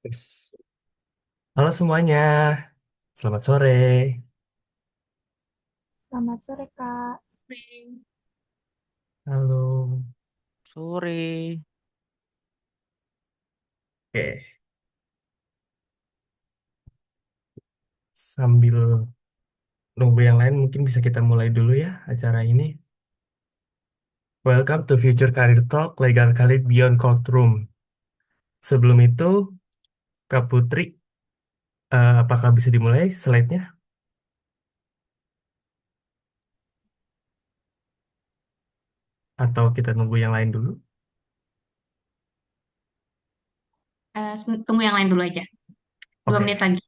Yes. Halo semuanya, selamat sore. Selamat sore, Kak. Sore. Halo. Sore. Oke, sambil nunggu yang lain mungkin bisa kita mulai dulu ya acara ini. Welcome to Future Career Talk, Legal Career Beyond Courtroom. Sebelum itu, Kak Putri, apakah bisa dimulai slide-nya? Atau kita nunggu yang lain dulu? Tunggu yang lain dulu aja. Dua Oke. menit lagi.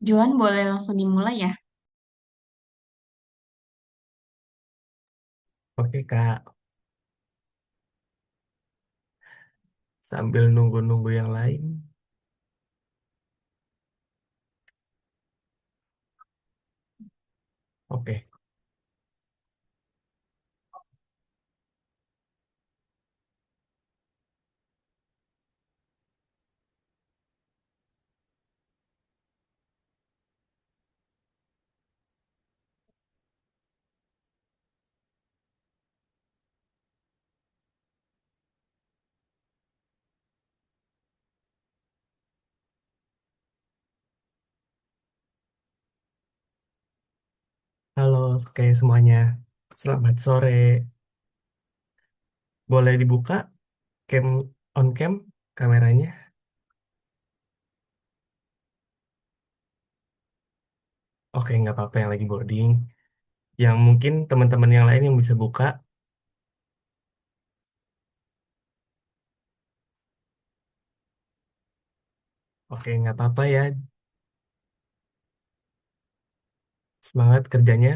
Johan boleh langsung dimulai ya? Oke, Kak. Sambil nunggu-nunggu yang lain. Oke. Halo, oke semuanya. Selamat sore. Boleh dibuka cam on cam kameranya? Oke, nggak apa-apa yang lagi boarding. Yang mungkin teman-teman yang lain yang bisa buka. Oke, nggak apa-apa ya. Semangat kerjanya.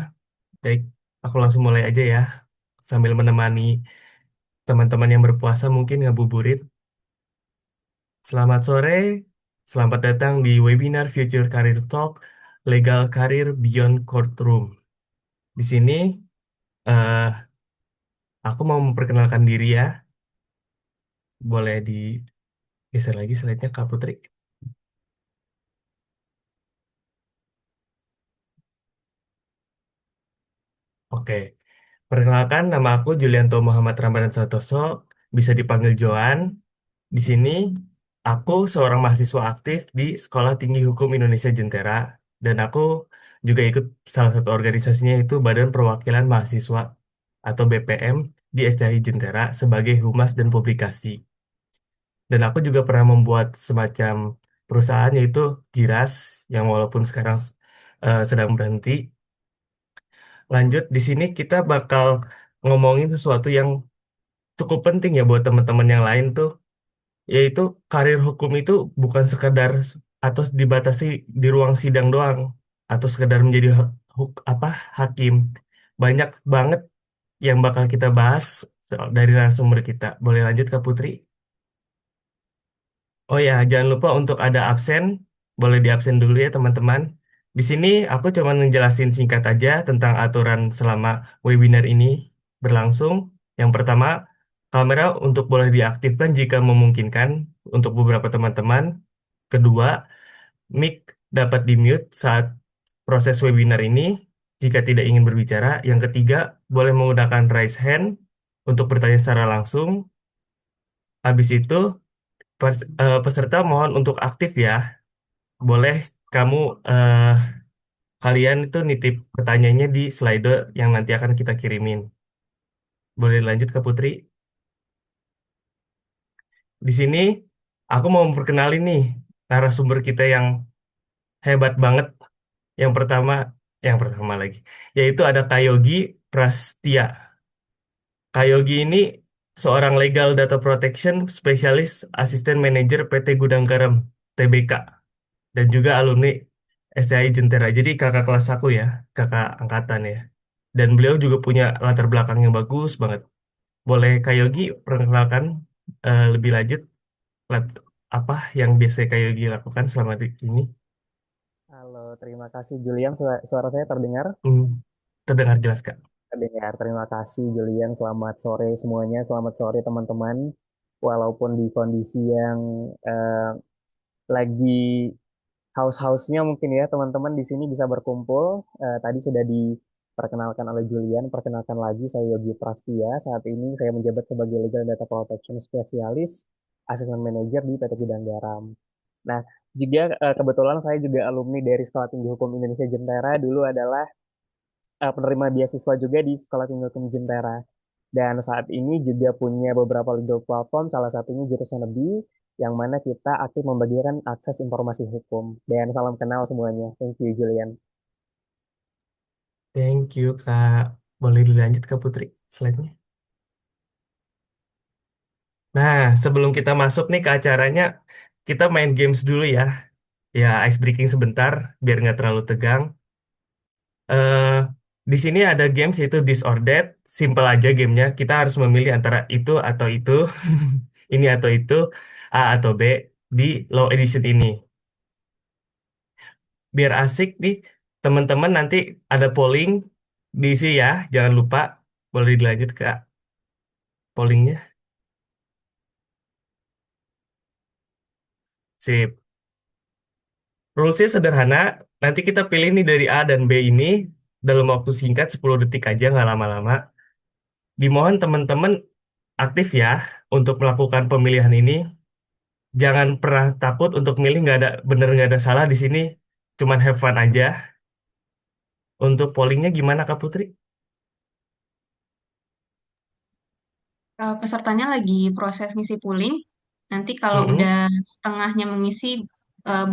Baik, aku langsung mulai aja ya. Sambil menemani teman-teman yang berpuasa mungkin ngabuburit. Selamat sore, selamat datang di webinar Future Career Talk Legal Career Beyond Courtroom. Di sini eh, aku mau memperkenalkan diri ya. Boleh digeser lagi slide-nya Kak Putri. Oke, perkenalkan nama aku Julianto Muhammad Ramadan Santoso, bisa dipanggil Joan. Di sini aku seorang mahasiswa aktif di Sekolah Tinggi Hukum Indonesia Jentera dan aku juga ikut salah satu organisasinya itu Badan Perwakilan Mahasiswa atau BPM di STI Jentera sebagai humas dan publikasi. Dan aku juga pernah membuat semacam perusahaan yaitu Jiras yang walaupun sekarang sedang berhenti. lanjut, di sini kita bakal ngomongin sesuatu yang cukup penting ya buat teman-teman yang lain tuh, yaitu karir hukum itu bukan sekedar atau dibatasi di ruang sidang doang atau sekedar menjadi apa hakim. Banyak banget yang bakal kita bahas dari narasumber kita. Boleh lanjut Kak Putri? Oh ya, jangan lupa untuk ada absen. Boleh diabsen dulu ya teman-teman. Di sini aku cuma ngejelasin singkat aja tentang aturan selama webinar ini berlangsung. Yang pertama, kamera untuk boleh diaktifkan jika memungkinkan untuk beberapa teman-teman. Kedua, mic dapat di-mute saat proses webinar ini jika tidak ingin berbicara. Yang ketiga, boleh menggunakan raise hand untuk bertanya secara langsung. Habis itu, peserta mohon untuk aktif ya. Boleh kamu eh, kalian itu nitip pertanyaannya di slide yang nanti akan kita kirimin. Boleh lanjut ke Putri. Di sini aku mau memperkenalkan nih narasumber kita yang hebat banget. Yang pertama, yang pertama lagi, yaitu ada Kayogi Prastia. Kayogi ini seorang legal data protection spesialis asisten manajer PT Gudang Garam TBK dan juga alumni STI Jentera. Jadi kakak kelas aku ya, kakak angkatan ya. Dan beliau juga punya latar belakang yang bagus banget. Boleh Kak Yogi perkenalkan lebih lanjut lat- apa yang biasa Kak Yogi lakukan selama di ini? Halo, terima kasih Julian. Suara saya terdengar? Hmm, terdengar jelas Kak. Terdengar. Terima kasih Julian. Selamat sore semuanya. Selamat sore teman-teman. Walaupun di kondisi yang eh, lagi haus-hausnya mungkin ya teman-teman di sini bisa berkumpul. Tadi sudah diperkenalkan oleh Julian. Perkenalkan lagi saya Yogi Prastia. Saat ini saya menjabat sebagai Legal Data Protection Specialist, Asisten Manager di PT Gudang Garam. Nah, juga kebetulan saya juga alumni dari Sekolah Tinggi Hukum Indonesia Jentera. Dulu adalah penerima beasiswa juga di Sekolah Tinggi Hukum Jentera. Dan saat ini juga punya beberapa legal platform, salah satunya Jurusan Lebih, yang mana kita aktif membagikan akses informasi hukum. Dan salam kenal semuanya. Thank you, Julian. Thank you Kak. Boleh dilanjut Kak Putri slide-nya. Nah, sebelum kita masuk nih ke acaranya, kita main games dulu ya. Ya, ice breaking sebentar biar nggak terlalu tegang. eh di sini ada games yaitu This or That. Simple aja gamenya. Kita harus memilih antara itu atau itu, ini atau itu, A atau B di Law Edition ini. Biar asik nih, teman-teman nanti ada polling diisi ya. Jangan lupa, boleh dilanjut ke pollingnya. Sip. Rulesnya sederhana. Nanti kita pilih nih dari A dan B ini dalam waktu singkat 10 detik aja, nggak lama-lama. Dimohon teman-teman aktif ya untuk melakukan pemilihan ini. Jangan pernah takut untuk milih, nggak ada bener nggak ada salah di sini. Cuman have fun aja. Untuk pollingnya gimana Kak Putri? Pesertanya lagi proses ngisi polling. Nanti kalau Mm-mm. udah setengahnya mengisi,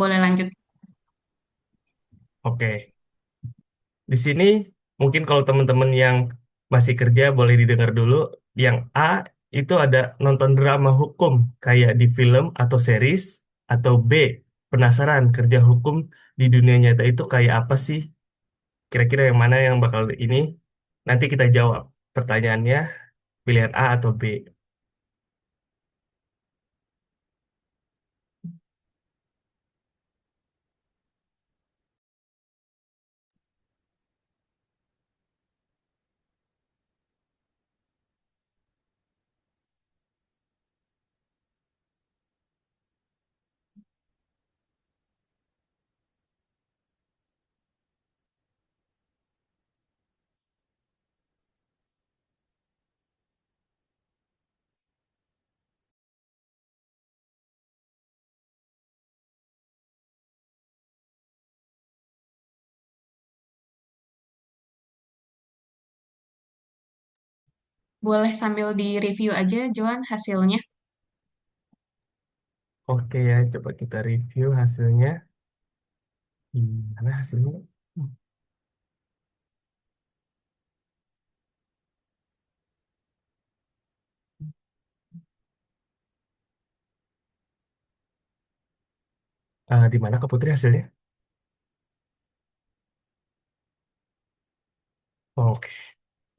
boleh lanjut. Oke. Di sini mungkin kalau teman-teman yang masih kerja boleh didengar dulu. Yang A itu ada nonton drama hukum kayak di film atau series, atau B penasaran kerja hukum di dunia nyata itu kayak apa sih? Kira-kira yang mana yang bakal ini? Nanti kita jawab pertanyaannya, pilihan A atau B. Boleh sambil di-review aja, Joan, hasilnya. Oke ya, coba kita review hasilnya. Gimana hasilnya? Di mana Kak Putri hasilnya? Oke,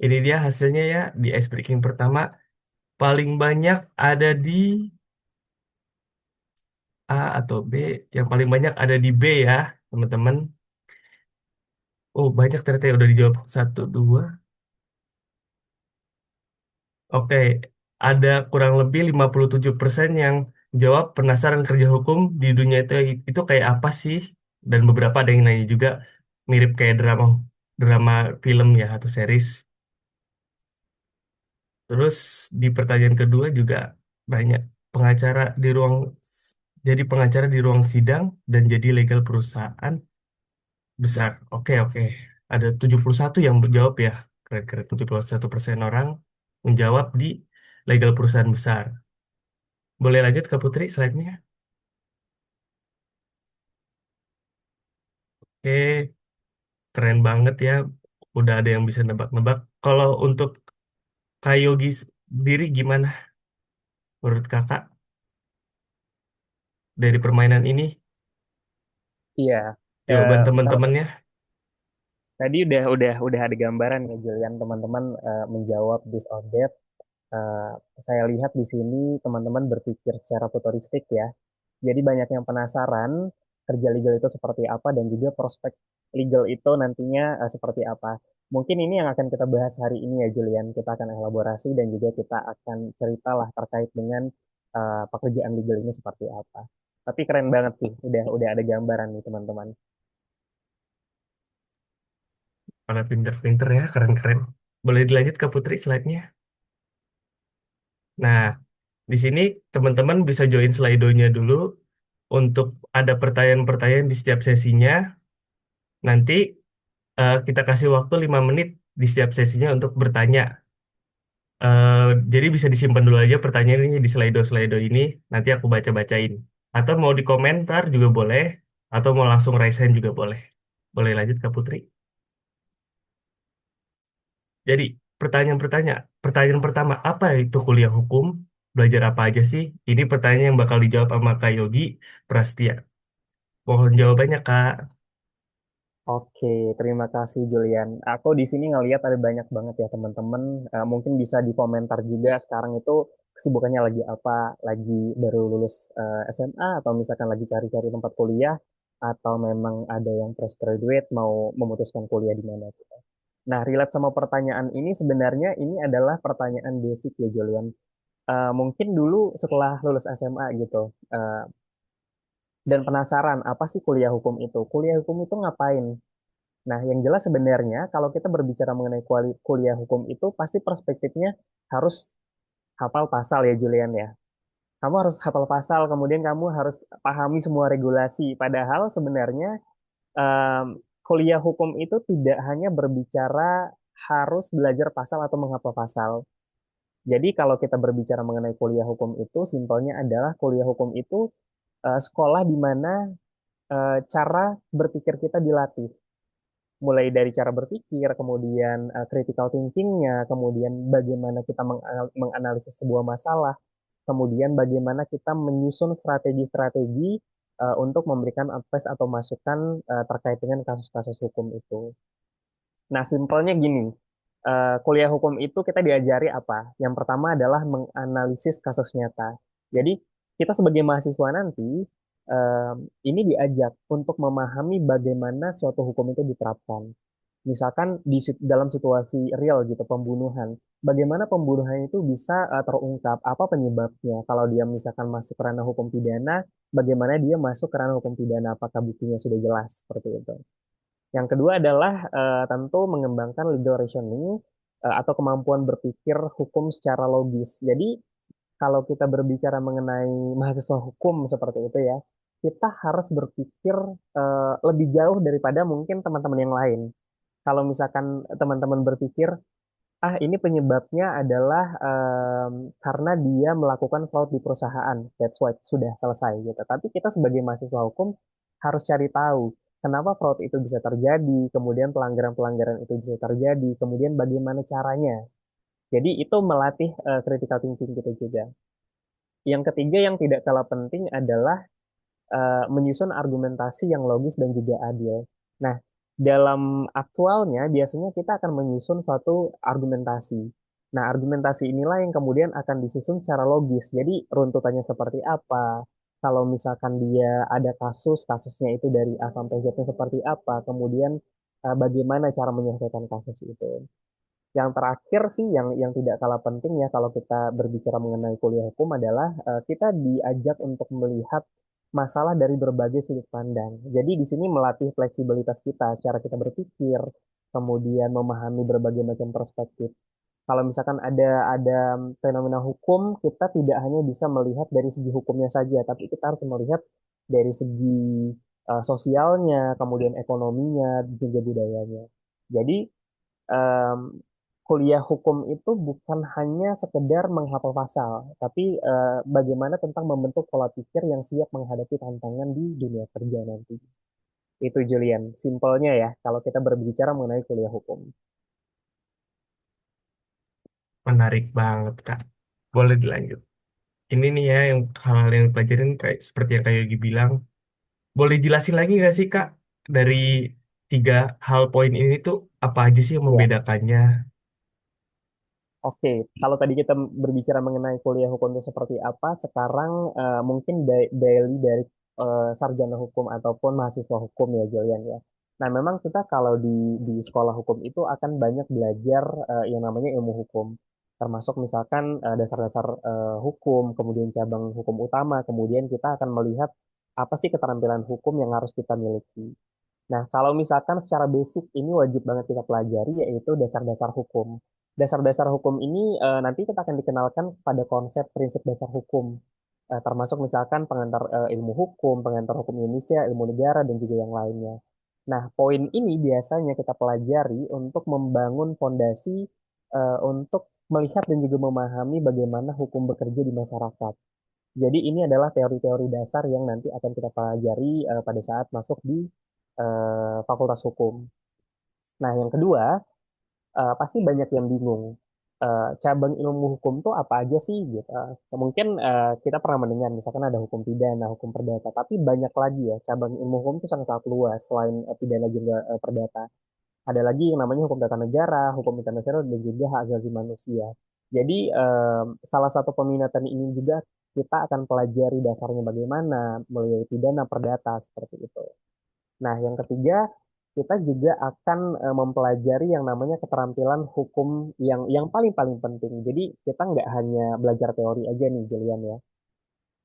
ini dia hasilnya ya di ice breaking pertama. Paling banyak ada di A atau B. Yang paling banyak ada di B ya, teman-teman. Oh, banyak ternyata yang udah dijawab. Satu, dua. Oke, ada kurang lebih 57% yang jawab penasaran kerja hukum di dunia itu kayak apa sih? Dan beberapa ada yang nanya juga mirip kayak drama drama film ya atau series. Terus di pertanyaan kedua juga banyak pengacara di ruang jadi pengacara di ruang sidang dan jadi legal perusahaan besar. Oke, oke. Ada 71 yang menjawab ya. Keren-keren 71% orang menjawab di legal perusahaan besar. Boleh lanjut ke Putri slide-nya? Oke, keren banget ya. Udah ada yang bisa nebak-nebak. Kalau untuk Kak Yogi sendiri gimana menurut kakak dari permainan ini? Iya, Jawaban kalau teman-temannya? tadi udah ada gambaran ya Julian, teman-teman menjawab this or that. Eh, saya lihat di sini teman-teman berpikir secara futuristik ya. Jadi banyak yang penasaran kerja legal itu seperti apa dan juga prospek legal itu nantinya seperti apa. Mungkin ini yang akan kita bahas hari ini ya Julian. Kita akan elaborasi dan juga kita akan ceritalah terkait dengan pekerjaan legal ini seperti apa. Tapi keren banget sih, udah ada gambaran nih teman-teman. Pada pinter-pinter ya, keren-keren. Boleh dilanjut ke Putri slide-nya? Nah, di sini teman-teman bisa join Slido-nya dulu untuk ada pertanyaan-pertanyaan di setiap sesinya. Nanti kita kasih waktu 5 menit di setiap sesinya untuk bertanya. Eh, jadi bisa disimpan dulu aja pertanyaan ini di Slido-Slido ini. Nanti aku baca-bacain. Atau mau di komentar juga boleh. Atau mau langsung raise hand juga boleh. Boleh lanjut Kak Putri. Jadi pertanyaan pertama, apa itu kuliah hukum? Belajar apa aja sih? Ini pertanyaan yang bakal dijawab sama Kak Yogi Prastia. Mohon jawabannya Kak. Oke, terima kasih Julian. Aku di sini ngelihat ada banyak banget ya teman-teman. Mungkin bisa di komentar juga sekarang itu kesibukannya lagi apa, lagi baru lulus SMA atau misalkan lagi cari-cari tempat kuliah atau memang ada yang fresh graduate mau memutuskan kuliah di mana gitu. Nah, relate sama pertanyaan ini sebenarnya ini adalah pertanyaan basic ya Julian. Mungkin dulu setelah lulus SMA gitu dan penasaran apa sih kuliah hukum itu? Kuliah hukum itu ngapain? Nah, yang jelas sebenarnya kalau kita berbicara mengenai kuliah hukum itu pasti perspektifnya harus hafal pasal ya Julian ya. Kamu harus hafal pasal, kemudian kamu harus pahami semua regulasi. Padahal sebenarnya em, kuliah hukum itu tidak hanya berbicara harus belajar pasal atau menghafal pasal. Jadi kalau kita berbicara mengenai kuliah hukum itu, simpelnya adalah kuliah hukum itu sekolah di mana cara berpikir kita dilatih mulai dari cara berpikir, kemudian critical thinkingnya, kemudian bagaimana kita menganalisis sebuah masalah, kemudian bagaimana kita menyusun strategi-strategi untuk memberikan advice atau masukan terkait dengan kasus-kasus hukum itu. Nah, simpelnya gini, kuliah hukum itu kita diajari apa? Yang pertama adalah menganalisis kasus nyata. Jadi, kita sebagai mahasiswa nanti, eh, ini diajak untuk memahami bagaimana suatu hukum itu diterapkan. Misalkan dalam situasi real gitu, pembunuhan. Bagaimana pembunuhan itu bisa terungkap? Apa penyebabnya? Kalau dia misalkan masuk ke ranah hukum pidana, bagaimana dia masuk ke ranah hukum pidana? Apakah buktinya sudah jelas? Seperti itu. Yang kedua adalah tentu mengembangkan legal reasoning atau kemampuan berpikir hukum secara logis. Jadi kalau kita berbicara mengenai mahasiswa hukum seperti itu ya, kita harus berpikir lebih jauh daripada mungkin teman-teman yang lain. Kalau misalkan teman-teman berpikir, ah ini penyebabnya adalah karena dia melakukan fraud di perusahaan, that's why sudah selesai gitu. Tapi kita sebagai mahasiswa hukum harus cari tahu kenapa fraud itu bisa terjadi, kemudian pelanggaran-pelanggaran itu bisa terjadi, kemudian bagaimana caranya. Jadi itu melatih critical thinking kita juga. Yang ketiga yang tidak kalah penting adalah menyusun argumentasi yang logis dan juga adil. Nah, dalam aktualnya biasanya kita akan menyusun suatu argumentasi. Nah, argumentasi inilah yang kemudian akan disusun secara logis. Jadi, runtutannya seperti apa? Kalau misalkan dia ada kasus, kasusnya itu dari A sampai Z-nya seperti apa? Kemudian bagaimana cara menyelesaikan kasus itu? Yang terakhir sih yang tidak kalah penting ya kalau kita berbicara mengenai kuliah hukum adalah kita diajak untuk melihat masalah dari berbagai sudut pandang. Jadi di sini melatih fleksibilitas kita, cara kita berpikir, kemudian memahami berbagai macam perspektif. Kalau misalkan ada fenomena hukum, kita tidak hanya bisa melihat dari segi hukumnya saja, tapi kita harus melihat dari segi sosialnya, kemudian ekonominya, juga budayanya. Jadi em, kuliah hukum itu bukan hanya sekedar menghafal pasal, tapi bagaimana tentang membentuk pola pikir yang siap menghadapi tantangan di dunia kerja nanti. Itu Julian, simpelnya ya, kalau kita berbicara mengenai kuliah hukum. Menarik banget, Kak. Boleh dilanjut. Ini nih ya yang hal-hal yang pelajarin kayak seperti yang kayak Yogi bilang. Boleh jelasin lagi nggak sih, Kak? Dari tiga hal poin ini tuh apa aja sih yang Ya, membedakannya? oke. Kalau tadi kita berbicara mengenai kuliah hukum itu seperti apa, sekarang mungkin daily dari sarjana hukum ataupun mahasiswa hukum ya, Julian ya. Nah, memang kita kalau di sekolah hukum itu akan banyak belajar yang namanya ilmu hukum, termasuk misalkan dasar-dasar hukum, kemudian cabang hukum utama, kemudian kita akan melihat apa sih keterampilan hukum yang harus kita miliki. Nah, kalau misalkan secara basic ini wajib banget kita pelajari yaitu dasar-dasar hukum. Dasar-dasar hukum ini nanti kita akan dikenalkan pada konsep prinsip dasar hukum, termasuk misalkan pengantar ilmu hukum, pengantar hukum Indonesia, ilmu negara, dan juga yang lainnya. Nah, poin ini biasanya kita pelajari untuk membangun fondasi untuk melihat dan juga memahami bagaimana hukum bekerja di masyarakat. Jadi ini adalah teori-teori dasar yang nanti akan kita pelajari pada saat masuk di Fakultas Hukum. Nah, yang kedua, pasti banyak yang bingung. Cabang ilmu hukum tuh apa aja sih? Gitu. Mungkin kita pernah mendengar, misalkan ada hukum pidana, hukum perdata, tapi banyak lagi ya. Cabang ilmu hukum itu sangat luas selain pidana juga perdata. Ada lagi yang namanya hukum tata negara, hukum internasional, dan juga hak asasi manusia. Jadi, salah satu peminatan ini juga kita akan pelajari dasarnya bagaimana, mulai pidana, perdata, seperti itu. Nah, yang ketiga, kita juga akan mempelajari yang namanya keterampilan hukum yang paling-paling penting. Jadi, kita nggak hanya belajar teori aja nih, Julian ya.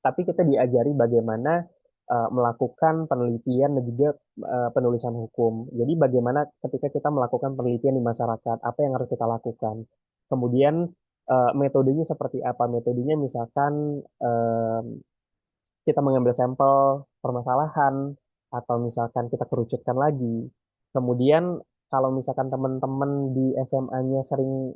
Tapi kita diajari bagaimana melakukan penelitian dan juga penulisan hukum. Jadi, bagaimana ketika kita melakukan penelitian di masyarakat, apa yang harus kita lakukan. Kemudian, metodenya seperti apa? Metodenya misalkan kita mengambil sampel permasalahan atau misalkan kita kerucutkan lagi. Kemudian kalau misalkan teman-teman di SMA-nya sering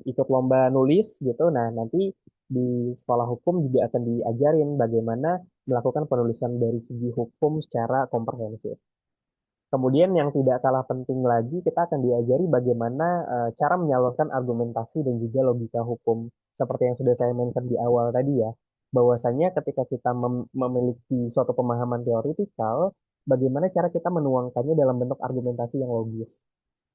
ikut lomba nulis gitu, nah nanti di sekolah hukum juga akan diajarin bagaimana melakukan penulisan dari segi hukum secara komprehensif. Kemudian yang tidak kalah penting lagi, kita akan diajari bagaimana cara menyalurkan argumentasi dan juga logika hukum. Seperti yang sudah saya mention di awal tadi ya, bahwasanya ketika kita memiliki suatu pemahaman teoritikal, bagaimana cara kita menuangkannya dalam bentuk argumentasi yang logis.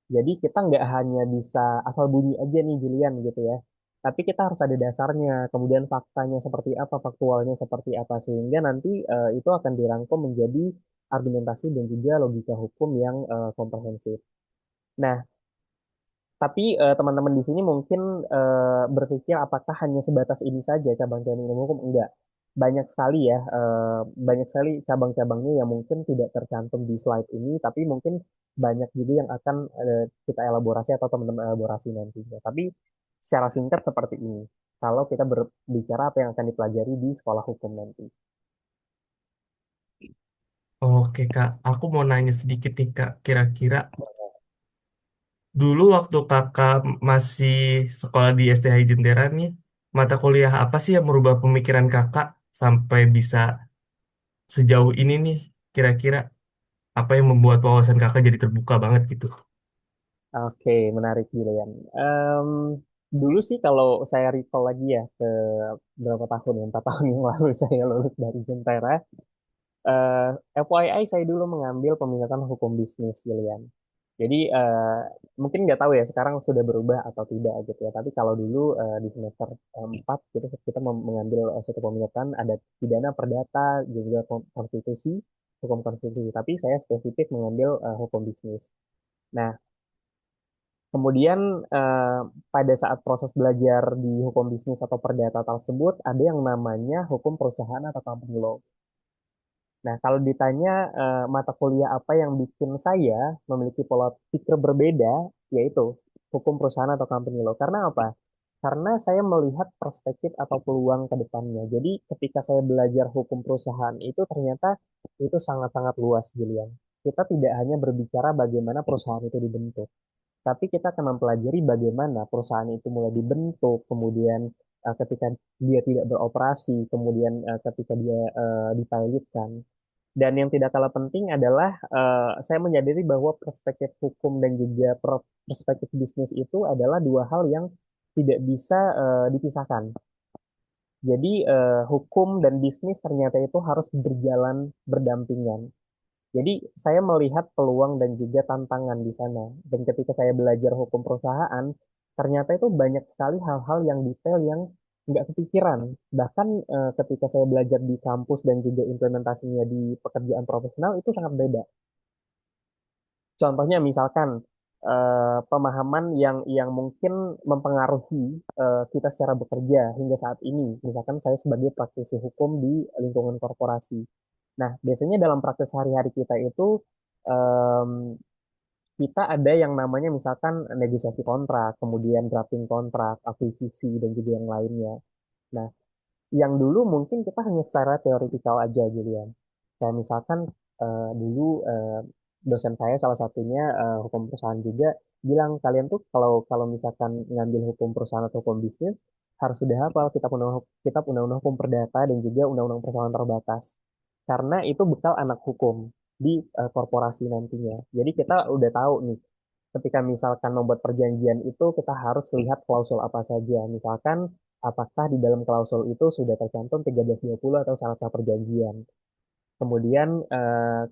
Jadi kita nggak hanya bisa asal bunyi aja nih Julian gitu ya. Tapi kita harus ada dasarnya, kemudian faktanya seperti apa, faktualnya seperti apa, sehingga nanti itu akan dirangkum menjadi argumentasi dan juga logika hukum yang komprehensif. Nah, tapi teman-teman di sini mungkin berpikir apakah hanya sebatas ini saja cabang-cabang ilmu hukum? Enggak. Banyak sekali ya, banyak sekali cabang-cabangnya yang mungkin tidak tercantum di slide ini, tapi mungkin banyak juga yang akan kita elaborasi atau teman-teman elaborasi nantinya. Tapi secara singkat seperti ini, kalau kita berbicara apa yang akan dipelajari di sekolah hukum nanti. Oke, Kak. Aku mau nanya sedikit nih, Kak. Kira-kira dulu waktu kakak masih sekolah di STH Jentera nih, mata kuliah apa sih yang merubah pemikiran kakak sampai bisa sejauh ini nih? Kira-kira apa yang membuat wawasan kakak jadi terbuka banget gitu? Oke, menarik Gilian. Dulu sih kalau saya recall lagi ya ke berapa tahun ya, 4 tahun yang lalu saya lulus dari Jentera. eh, FYI saya dulu mengambil peminatan hukum bisnis, Julian. Jadi mungkin nggak tahu ya sekarang sudah berubah atau tidak gitu ya. Tapi kalau dulu di semester 4 kita mengambil satu peminatan ada pidana perdata juga konstitusi, hukum konstitusi. Tapi saya spesifik mengambil hukum bisnis. Nah, kemudian eh, pada saat proses belajar di hukum bisnis atau perdata tersebut ada yang namanya hukum perusahaan atau company law. Nah, kalau ditanya mata kuliah apa yang bikin saya memiliki pola pikir berbeda, yaitu hukum perusahaan atau company law. Karena apa? Karena saya melihat perspektif atau peluang ke depannya. Jadi, ketika saya belajar hukum perusahaan itu ternyata itu sangat-sangat luas, Julian. Kita tidak hanya berbicara bagaimana perusahaan itu dibentuk, tapi kita akan mempelajari bagaimana perusahaan itu mulai dibentuk, kemudian ketika dia tidak beroperasi, kemudian ketika dia dipilotkan. Dan yang tidak kalah penting adalah saya menyadari bahwa perspektif hukum dan juga perspektif bisnis itu adalah dua hal yang tidak bisa dipisahkan. Jadi hukum dan bisnis ternyata itu harus berjalan berdampingan. Jadi saya melihat peluang dan juga tantangan di sana. Dan ketika saya belajar hukum perusahaan, ternyata itu banyak sekali hal-hal yang detail yang nggak kepikiran. Bahkan ketika saya belajar di kampus dan juga implementasinya di pekerjaan profesional itu sangat beda. Contohnya misalkan pemahaman yang mungkin mempengaruhi kita secara bekerja hingga saat ini. Misalkan saya sebagai praktisi hukum di lingkungan korporasi. Nah, biasanya dalam praktek sehari-hari kita itu em, kita ada yang namanya misalkan negosiasi kontrak, kemudian drafting kontrak, akuisisi, dan juga yang lainnya. Nah, yang dulu mungkin kita hanya secara teoritikal aja gitu ya. Kayak misalkan dulu dosen saya salah satunya hukum perusahaan juga bilang kalian tuh kalau kalau misalkan ngambil hukum perusahaan atau hukum bisnis harus sudah hafal kitab undang-undang hukum perdata dan juga undang-undang persamaan terbatas. Karena itu bekal anak hukum di korporasi nantinya. Jadi kita udah tahu nih ketika misalkan membuat perjanjian itu kita harus lihat klausul apa saja. Misalkan apakah di dalam klausul itu sudah tercantum 1320 atau syarat-syarat perjanjian. Kemudian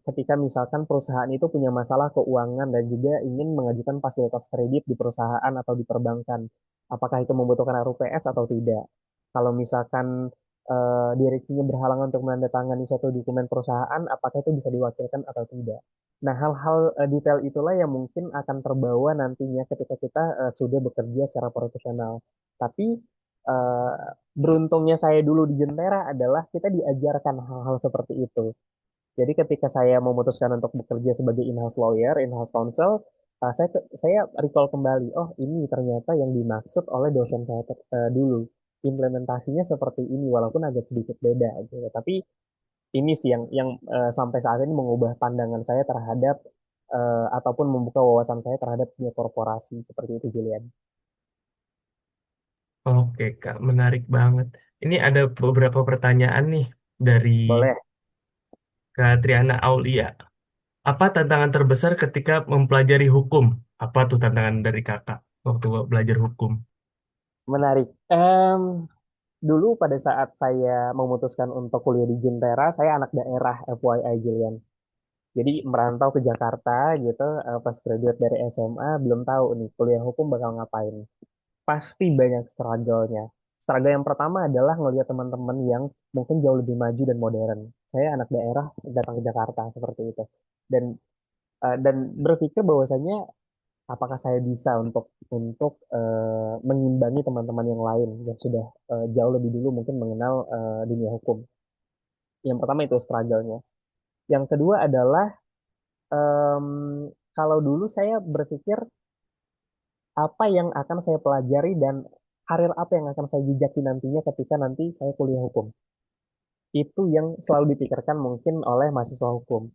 ketika misalkan perusahaan itu punya masalah keuangan dan juga ingin mengajukan fasilitas kredit di perusahaan atau di perbankan, apakah itu membutuhkan RUPS atau tidak? Kalau misalkan direksinya berhalangan untuk menandatangani suatu dokumen perusahaan, apakah itu bisa diwakilkan atau tidak? Nah, hal-hal detail itulah yang mungkin akan terbawa nantinya ketika kita sudah bekerja secara profesional. Tapi eh, beruntungnya saya dulu di Jentera adalah kita diajarkan hal-hal seperti itu. Jadi ketika saya memutuskan untuk bekerja sebagai in-house lawyer, in-house counsel, saya recall kembali, oh ini ternyata yang dimaksud oleh dosen saya dulu. Implementasinya seperti ini, walaupun agak sedikit beda gitu. Tapi ini sih yang sampai saat ini mengubah pandangan saya terhadap ataupun membuka wawasan saya terhadap dunia korporasi seperti itu, Julian. Oke, Kak, menarik banget. Ini ada beberapa pertanyaan nih dari Boleh. Kak Triana Aulia. Apa tantangan terbesar ketika mempelajari hukum? Apa tuh tantangan dari kakak waktu belajar hukum? Menarik. Dulu pada saat saya memutuskan untuk kuliah di Jentera, saya anak daerah FYI, Julian. Jadi merantau ke Jakarta gitu, pas graduate dari SMA, belum tahu nih kuliah hukum bakal ngapain. Pasti banyak struggle-nya. Struggle yang pertama adalah ngelihat teman-teman yang mungkin jauh lebih maju dan modern. Saya anak daerah datang ke Jakarta seperti itu. Dan dan berpikir bahwasanya apakah saya bisa untuk mengimbangi teman-teman yang lain yang sudah jauh lebih dulu mungkin mengenal dunia hukum. Yang pertama itu struggle-nya. Yang kedua adalah em, kalau dulu saya berpikir apa yang akan saya pelajari dan karir apa yang akan saya jejaki nantinya ketika nanti saya kuliah hukum. Itu yang selalu dipikirkan mungkin oleh mahasiswa hukum.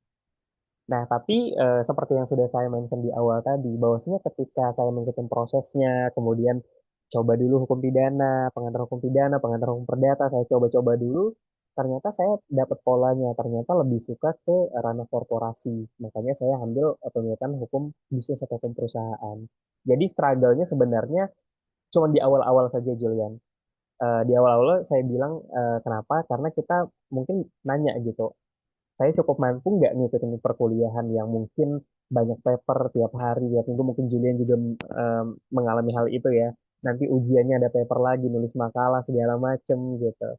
Nah, tapi seperti yang sudah saya mention di awal tadi, bahwasanya ketika saya mengikuti prosesnya, kemudian coba dulu hukum pidana, pengantar hukum perdata, saya coba-coba dulu, ternyata saya dapat polanya, ternyata lebih suka ke ranah korporasi. Makanya saya ambil pendidikan hukum bisnis atau hukum perusahaan. Jadi struggle-nya sebenarnya cuma di awal-awal saja, Julian. Di awal-awal saya bilang kenapa? Karena kita mungkin nanya gitu, saya cukup mampu nggak ngikutin perkuliahan yang mungkin banyak paper tiap hari, tiap minggu. Mungkin Julian juga mengalami hal itu ya. Nanti ujiannya ada paper lagi, nulis makalah segala macem gitu.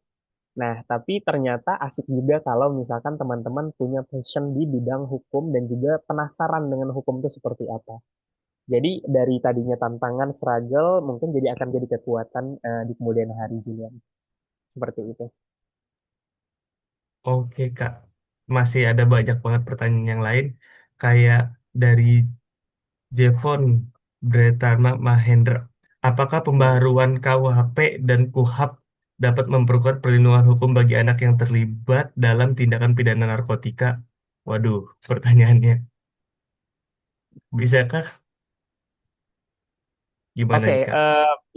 Nah, tapi ternyata asik juga kalau misalkan teman-teman punya passion di bidang hukum dan juga penasaran dengan hukum itu seperti apa. Jadi dari tadinya tantangan, struggle, mungkin akan jadi kekuatan di kemudian hari, Julian. Seperti itu. Oke, Kak. Masih ada banyak banget pertanyaan yang lain. Kayak dari Jevon Bretama Mahendra. Apakah Hmm. pembaharuan KUHP dan KUHAP dapat memperkuat perlindungan hukum bagi anak yang terlibat dalam tindakan pidana narkotika? Waduh, pertanyaannya. Bisakah? Gimana Oke, nih, Kak?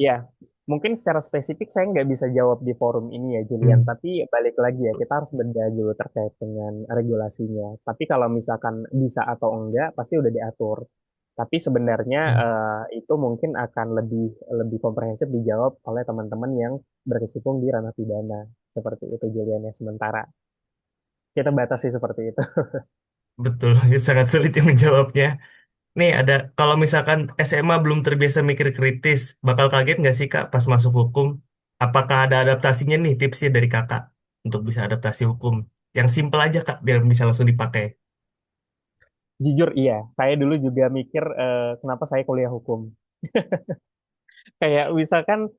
ya, mungkin secara spesifik saya nggak bisa jawab di forum ini ya, Julian. Hmm. Tapi balik lagi ya, kita harus bedah dulu terkait dengan regulasinya. Tapi kalau misalkan bisa atau enggak, pasti udah diatur. Tapi sebenarnya Hmm. itu mungkin akan lebih lebih komprehensif dijawab oleh teman-teman yang berkecimpung di ranah pidana. Seperti itu, Julian, ya. Sementara kita batasi seperti itu. Betul, sangat sulit yang menjawabnya. Nih ada, kalau misalkan SMA belum terbiasa mikir kritis, bakal kaget nggak sih Kak pas masuk hukum? Apakah ada adaptasinya nih tipsnya dari Kakak untuk bisa adaptasi hukum? Yang simple aja Kak, biar bisa langsung dipakai. Jujur iya, saya dulu juga mikir kenapa saya kuliah hukum. Kayak misalkan,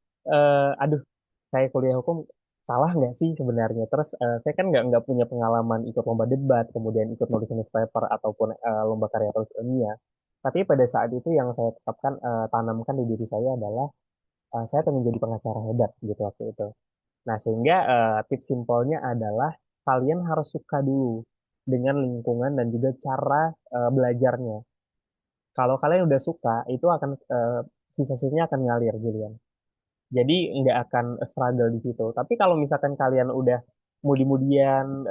aduh, saya kuliah hukum salah nggak sih sebenarnya? Terus saya kan nggak punya pengalaman ikut lomba debat, kemudian ikut nulis newspaper ataupun lomba karya tulis ilmiah. Tapi pada saat itu yang saya tetapkan tanamkan di diri saya adalah saya pengen jadi pengacara hebat gitu waktu itu. Nah sehingga tips simpelnya adalah kalian harus suka dulu dengan lingkungan dan juga cara belajarnya. Kalau kalian udah suka, itu akan sisa-sisanya akan ngalir, Julian. Jadi nggak akan struggle di situ. Tapi kalau misalkan kalian udah mudi-mudian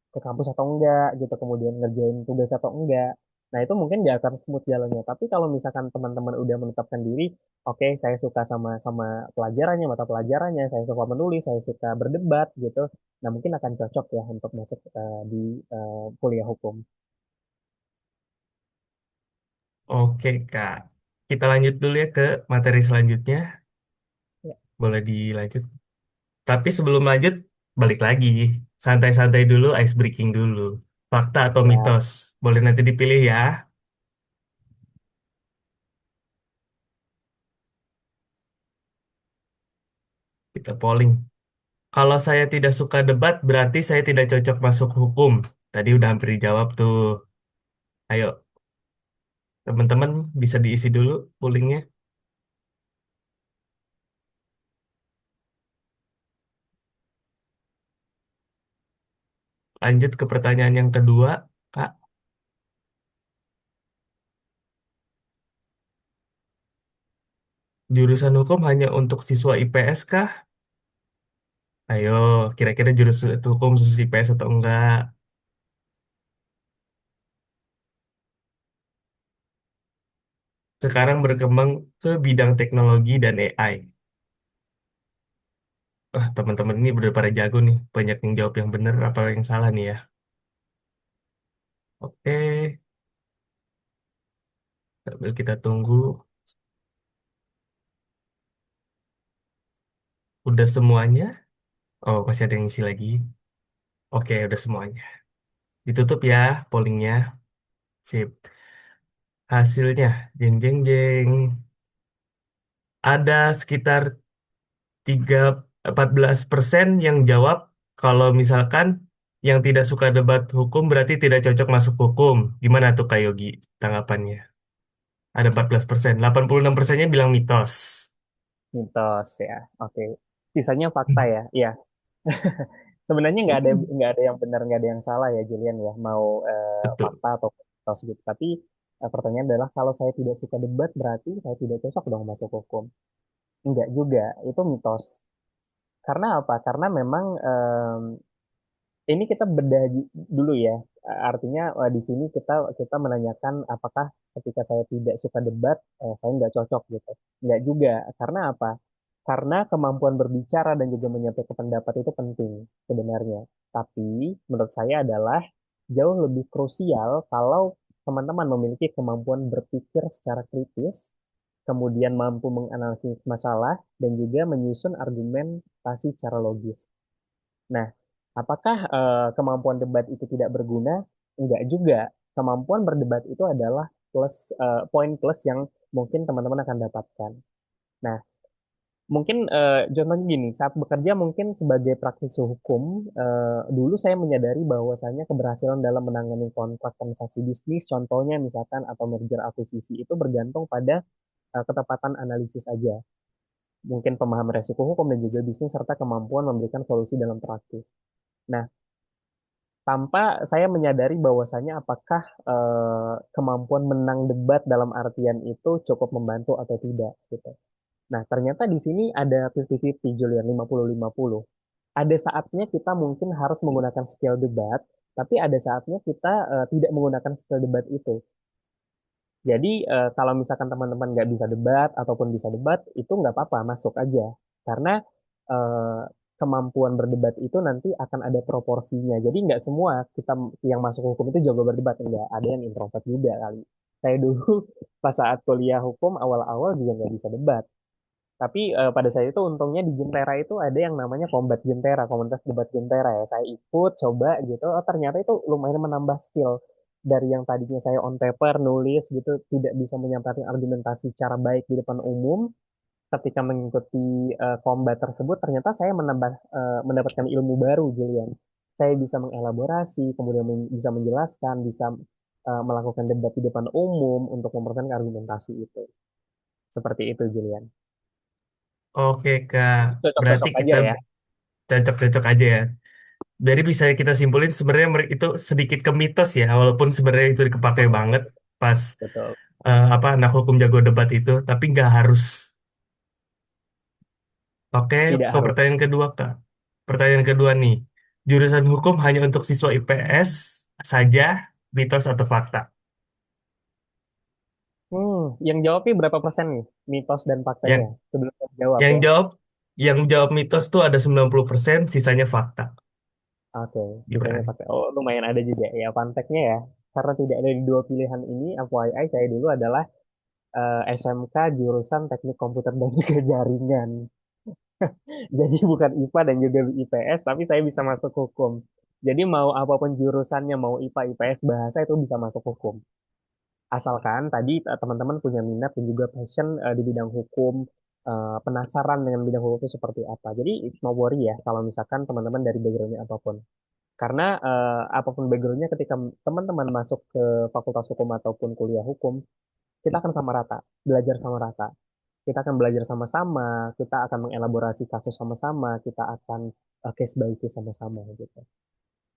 ke kampus atau enggak gitu, kemudian ngerjain tugas atau enggak, nah itu mungkin nggak akan smooth jalannya. Tapi kalau misalkan teman-teman udah menetapkan diri, oke, saya suka sama sama pelajarannya, mata pelajarannya, saya suka menulis, saya suka berdebat gitu, nah mungkin akan cocok ya untuk masuk di kuliah hukum. Oke Kak, kita lanjut dulu ya ke materi selanjutnya. Ya, Boleh dilanjut. Tapi sebelum lanjut, balik lagi. Santai-santai dulu, ice breaking dulu. Fakta atau siap. mitos? Boleh nanti dipilih ya. Kita polling. Kalau saya tidak suka debat, berarti saya tidak cocok masuk hukum. Tadi udah hampir dijawab tuh. Ayo, teman-teman bisa diisi dulu pollingnya. Lanjut ke pertanyaan yang kedua, Kak. Jurusan hukum hanya untuk siswa IPS kah? Ayo, kira-kira jurusan hukum khusus IPS atau enggak? Sekarang berkembang ke bidang teknologi dan AI. Wah, teman-teman ini udah pada jago nih. Banyak yang jawab yang benar, apa yang salah nih ya. Oke, sambil kita tunggu. Udah semuanya? Oh, masih ada yang isi lagi. Oke, udah semuanya. Ditutup ya pollingnya. Sip. Hasilnya, jeng jeng jeng. Ada sekitar 14% yang jawab kalau misalkan yang tidak suka debat hukum berarti tidak cocok masuk hukum. Gimana tuh Kak Yogi tanggapannya? Ada 14%. 86%-nya bilang mitos. Mitos ya. Oke. Sisanya fakta ya. Iya. Sebenarnya nggak ada yang benar, nggak ada yang salah ya, Julian ya. Mau Betul. fakta atau mitos gitu. Tapi pertanyaan adalah kalau saya tidak suka debat berarti saya tidak cocok dong masuk hukum. Enggak juga. Itu mitos. Karena apa? Karena memang ini kita bedah dulu ya. Artinya di sini kita kita menanyakan apakah ketika saya tidak suka debat, saya nggak cocok gitu. Nggak juga. Karena apa? Karena kemampuan berbicara dan juga menyampaikan pendapat itu penting sebenarnya. Tapi menurut saya adalah jauh lebih krusial kalau teman-teman memiliki kemampuan berpikir secara kritis, kemudian mampu menganalisis masalah, dan juga menyusun argumentasi secara logis. Nah, apakah kemampuan debat itu tidak berguna? Enggak juga. Kemampuan berdebat itu adalah poin plus yang mungkin teman-teman akan dapatkan. Nah, mungkin contohnya gini, saat bekerja mungkin sebagai praktisi hukum, dulu saya menyadari bahwasanya keberhasilan dalam menangani kontrak transaksi bisnis, contohnya misalkan atau merger akuisisi itu bergantung pada ketepatan analisis aja. Mungkin pemahaman resiko hukum dan juga bisnis serta kemampuan memberikan solusi dalam praktis. Nah, tanpa saya menyadari bahwasanya apakah kemampuan menang debat dalam artian itu cukup membantu atau tidak gitu. Nah, ternyata di sini ada 50-50, Julian, 50-50. Ada saatnya kita mungkin harus menggunakan skill debat, tapi ada saatnya kita tidak menggunakan skill debat itu. Jadi, kalau misalkan teman-teman nggak bisa debat ataupun bisa debat, itu nggak apa-apa, masuk aja. Karena eh, kemampuan berdebat itu nanti akan ada proporsinya. Jadi nggak semua kita yang masuk hukum itu jago berdebat, enggak. Ada yang introvert juga kali. Saya dulu pas saat kuliah hukum awal-awal juga nggak bisa debat. Tapi pada saat itu untungnya di Jentera itu ada yang namanya Kombat Jentera, komunitas debat Jentera ya. Saya ikut, coba gitu. Oh, ternyata itu lumayan menambah skill. Dari yang tadinya saya on paper, nulis gitu, tidak bisa menyampaikan argumentasi secara baik di depan umum. Ketika mengikuti kombat tersebut, ternyata saya mendapatkan ilmu baru, Julian. Saya bisa mengelaborasi, kemudian bisa menjelaskan, bisa melakukan debat di depan umum untuk mempertahankan argumentasi itu. Seperti itu, Julian. Oke, Kak. Berarti Cocok-cocok aja kita ya. cocok-cocok aja ya. Dari bisa kita simpulin sebenarnya itu sedikit ke mitos ya, walaupun sebenarnya itu dipakai banget pas Betul. apa anak hukum jago debat itu, tapi nggak harus. Oke, Tidak ke harus. pertanyaan kedua Kak. Pertanyaan kedua nih, jurusan hukum hanya untuk siswa IPS saja, mitos atau fakta? Yang jawabnya berapa persen nih? Mitos dan Yang faktanya. Sebelum saya jawab yang ya. jawab yang jawab mitos tuh ada 90%, sisanya fakta. Oke, sisanya Gimana? pakai. Oh, lumayan ada juga ya. Fun fact-nya ya. Karena tidak ada di dua pilihan ini, FYI saya dulu adalah SMK jurusan Teknik Komputer dan juga Jaringan. Jadi bukan IPA dan juga IPS, tapi saya bisa masuk hukum. Jadi mau apapun jurusannya, mau IPA, IPS, bahasa itu bisa masuk hukum. Asalkan tadi teman-teman punya minat dan juga passion di bidang hukum, penasaran dengan bidang hukum itu seperti apa. Jadi no worry ya kalau misalkan teman-teman dari backgroundnya apapun. Karena apapun backgroundnya ketika teman-teman masuk ke fakultas hukum ataupun kuliah hukum, kita akan sama rata, belajar sama rata. Kita akan belajar sama-sama, kita akan mengelaborasi kasus sama-sama, kita akan case by case sama-sama gitu.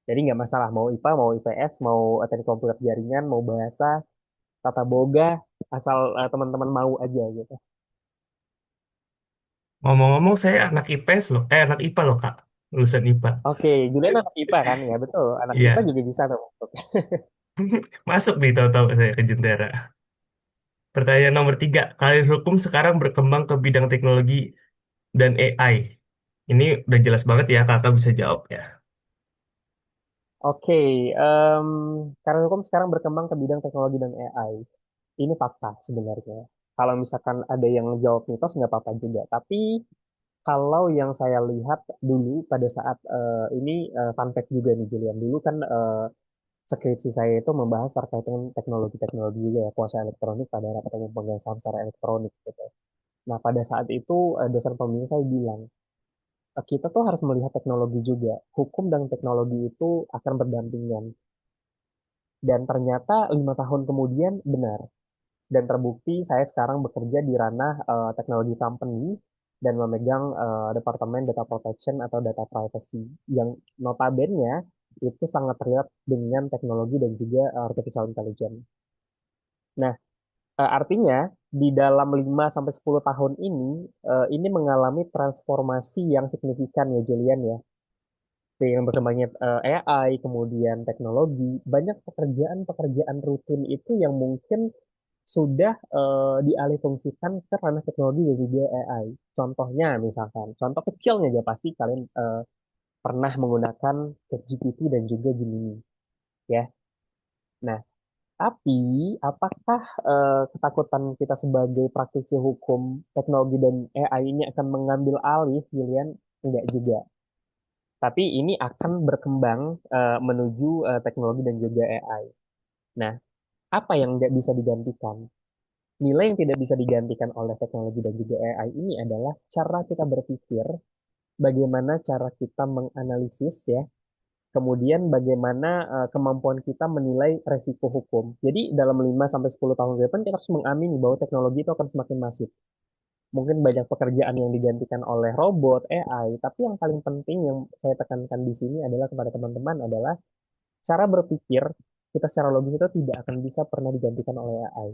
Jadi nggak masalah mau IPA, mau IPS, mau teknik komputer jaringan, mau bahasa, tata boga, asal teman-teman mau aja gitu. Ngomong-ngomong, saya anak IPS loh, anak IPA loh Kak, lulusan IPA. Oke, Julian anak IPA kan ya betul. Anak IPA Iya, juga bisa tuh masuk. masuk nih tahu-tahu saya ke Jentera. Pertanyaan nomor tiga, karir hukum sekarang berkembang ke bidang teknologi dan AI. Ini udah jelas banget ya, kakak bisa jawab ya. Oke, karena hukum sekarang berkembang ke bidang teknologi dan AI. Ini fakta sebenarnya. Kalau misalkan ada yang jawab mitos nggak apa-apa juga. Tapi kalau yang saya lihat dulu pada saat ini fun fact juga nih Julian. Dulu kan skripsi saya itu membahas terkait dengan teknologi-teknologi juga ya, kuasa elektronik pada atau pemegang saham secara elektronik gitu. Nah, pada saat itu dosen pembimbing saya bilang, kita tuh harus melihat teknologi juga. Hukum dan teknologi itu akan berdampingan. Dan ternyata 5 tahun kemudian benar. Dan terbukti saya sekarang bekerja di ranah teknologi company dan memegang departemen data protection atau data privacy yang notabene itu sangat terlihat dengan teknologi dan juga artificial intelligence. Nah, artinya di dalam 5 sampai 10 tahun ini mengalami transformasi yang signifikan ya Julian ya. Dengan berkembangnya AI, kemudian teknologi, banyak pekerjaan-pekerjaan rutin itu yang mungkin sudah dialihfungsikan ke ranah teknologi dan juga AI. Contohnya misalkan, contoh kecilnya aja pasti kalian pernah menggunakan ChatGPT dan juga Gemini, ya. Nah, tapi apakah ketakutan kita sebagai praktisi hukum teknologi dan AI ini akan mengambil alih, Julian? Enggak juga. Tapi ini akan berkembang menuju teknologi dan juga AI. Nah, apa yang nggak bisa digantikan? Nilai yang tidak bisa digantikan oleh teknologi dan juga AI ini adalah cara kita berpikir, bagaimana cara kita menganalisis ya, kemudian bagaimana kemampuan kita menilai resiko hukum. Jadi dalam 5 sampai 10 tahun ke depan kita harus mengamini bahwa teknologi itu akan semakin masif. Mungkin banyak pekerjaan yang digantikan oleh robot, AI, tapi yang paling penting yang saya tekankan di sini adalah kepada teman-teman adalah cara berpikir kita secara logis itu tidak akan bisa pernah digantikan oleh AI.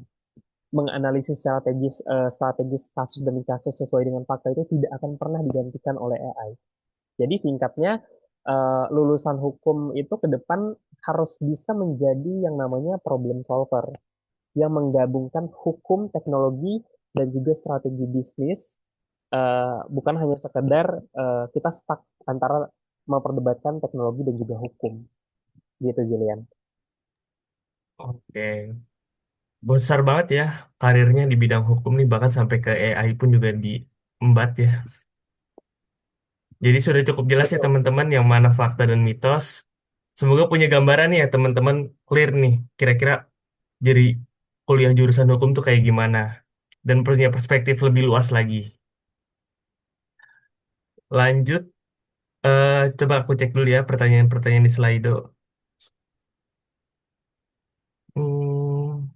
Menganalisis strategis kasus demi kasus sesuai dengan fakta itu tidak akan pernah digantikan oleh AI. Jadi singkatnya, lulusan hukum itu ke depan harus bisa menjadi yang namanya problem solver, yang menggabungkan hukum, teknologi, dan juga strategi bisnis, bukan hanya sekedar kita stuck antara memperdebatkan teknologi dan juga hukum, gitu Julian. Oke. Besar banget ya karirnya di bidang hukum nih, bahkan sampai ke AI pun juga diembat ya. Jadi sudah cukup jelas ya Betul. teman-teman yang mana fakta dan mitos. Semoga punya gambaran nih ya teman-teman, clear nih kira-kira jadi kuliah jurusan hukum tuh kayak gimana dan punya perspektif lebih luas lagi. Lanjut, coba aku cek dulu ya pertanyaan-pertanyaan di Slido. Hmm,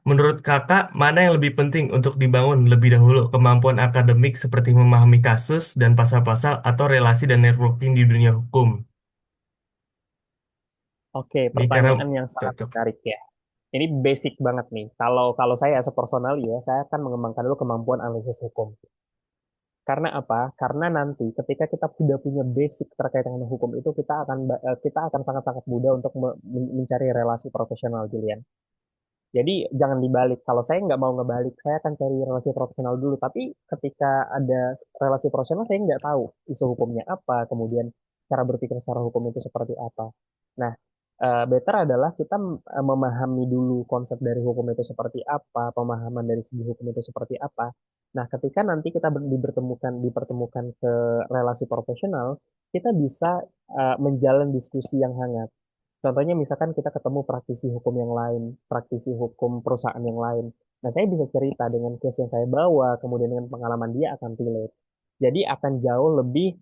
Menurut kakak, mana yang lebih penting untuk dibangun lebih dahulu? Kemampuan akademik seperti memahami kasus dan pasal-pasal atau relasi dan networking di dunia hukum? Oke, Ini karena pertanyaan yang sangat cocok. menarik ya. Ini basic banget nih. Kalau kalau saya as a personal ya, saya akan mengembangkan dulu kemampuan analisis hukum. Karena apa? Karena nanti ketika kita sudah punya basic terkait dengan hukum itu, kita akan sangat-sangat mudah untuk mencari relasi profesional, Julian. Jadi jangan dibalik. Kalau saya nggak mau ngebalik, saya akan cari relasi profesional dulu. Tapi ketika ada relasi profesional, saya nggak tahu isu hukumnya apa, kemudian cara berpikir secara hukum itu seperti apa. Nah, better adalah kita memahami dulu konsep dari hukum itu seperti apa, pemahaman dari segi hukum itu seperti apa. Nah, ketika nanti kita dipertemukan ke relasi profesional, kita bisa menjalin diskusi yang hangat. Contohnya misalkan kita ketemu praktisi hukum yang lain, praktisi hukum perusahaan yang lain. Nah, saya bisa cerita dengan case yang saya bawa, kemudian dengan pengalaman dia akan relate. Jadi akan jauh lebih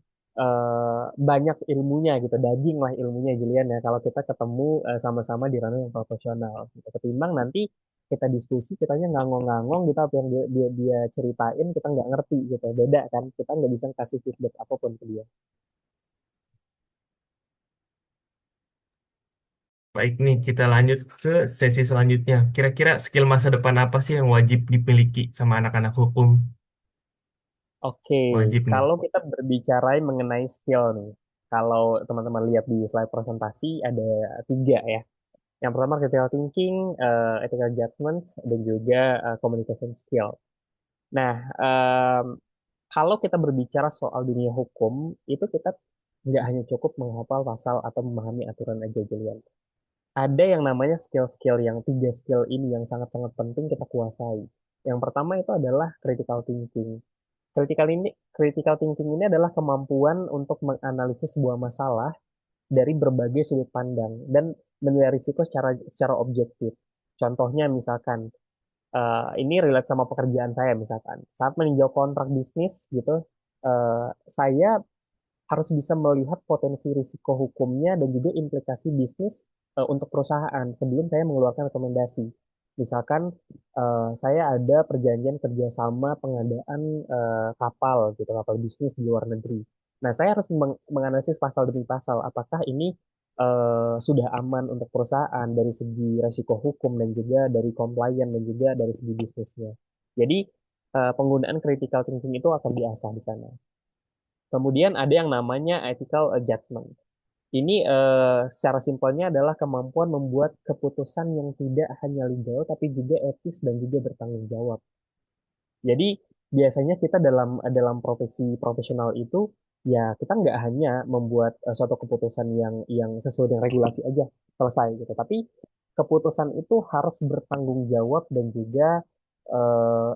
banyak ilmunya gitu, daging lah ilmunya Julian ya, kalau kita ketemu sama-sama di ranah yang profesional. Gitu. Ketimbang nanti kita diskusi, kitanya ngangong-ngangong gitu, apa yang dia ceritain kita nggak ngerti gitu. Beda kan, kita nggak bisa kasih feedback apapun ke dia. Baik nih, kita lanjut ke sesi selanjutnya. Kira-kira skill masa depan apa sih yang wajib dimiliki sama anak-anak hukum? Oke, Wajib nih. kalau kita berbicara mengenai skill nih, kalau teman-teman lihat di slide presentasi ada tiga ya. Yang pertama critical thinking, ethical judgment, dan juga communication skill. Nah, kalau kita berbicara soal dunia hukum, itu kita nggak hanya cukup menghafal pasal atau memahami aturan aja, Julian. Ada yang namanya skill-skill yang tiga skill ini yang sangat-sangat penting kita kuasai. Yang pertama itu adalah critical thinking. Critical thinking ini adalah kemampuan untuk menganalisis sebuah masalah dari berbagai sudut pandang dan menilai risiko secara objektif. Contohnya misalkan ini relate sama pekerjaan saya misalkan. Saat meninjau kontrak bisnis gitu, saya harus bisa melihat potensi risiko hukumnya dan juga implikasi bisnis untuk perusahaan sebelum saya mengeluarkan rekomendasi. Misalkan saya ada perjanjian kerjasama pengadaan kapal gitu, kapal bisnis di luar negeri. Nah, saya harus menganalisis pasal demi pasal, apakah ini sudah aman untuk perusahaan dari segi resiko hukum dan juga dari compliance dan juga dari segi bisnisnya. Jadi penggunaan critical thinking itu akan diasah di sana. Kemudian ada yang namanya ethical judgment. Ini secara simpelnya adalah kemampuan membuat keputusan yang tidak hanya legal tapi juga etis dan juga bertanggung jawab. Jadi biasanya kita dalam dalam profesi profesional itu ya kita nggak hanya membuat suatu keputusan yang sesuai dengan regulasi aja selesai gitu, tapi keputusan itu harus bertanggung jawab dan juga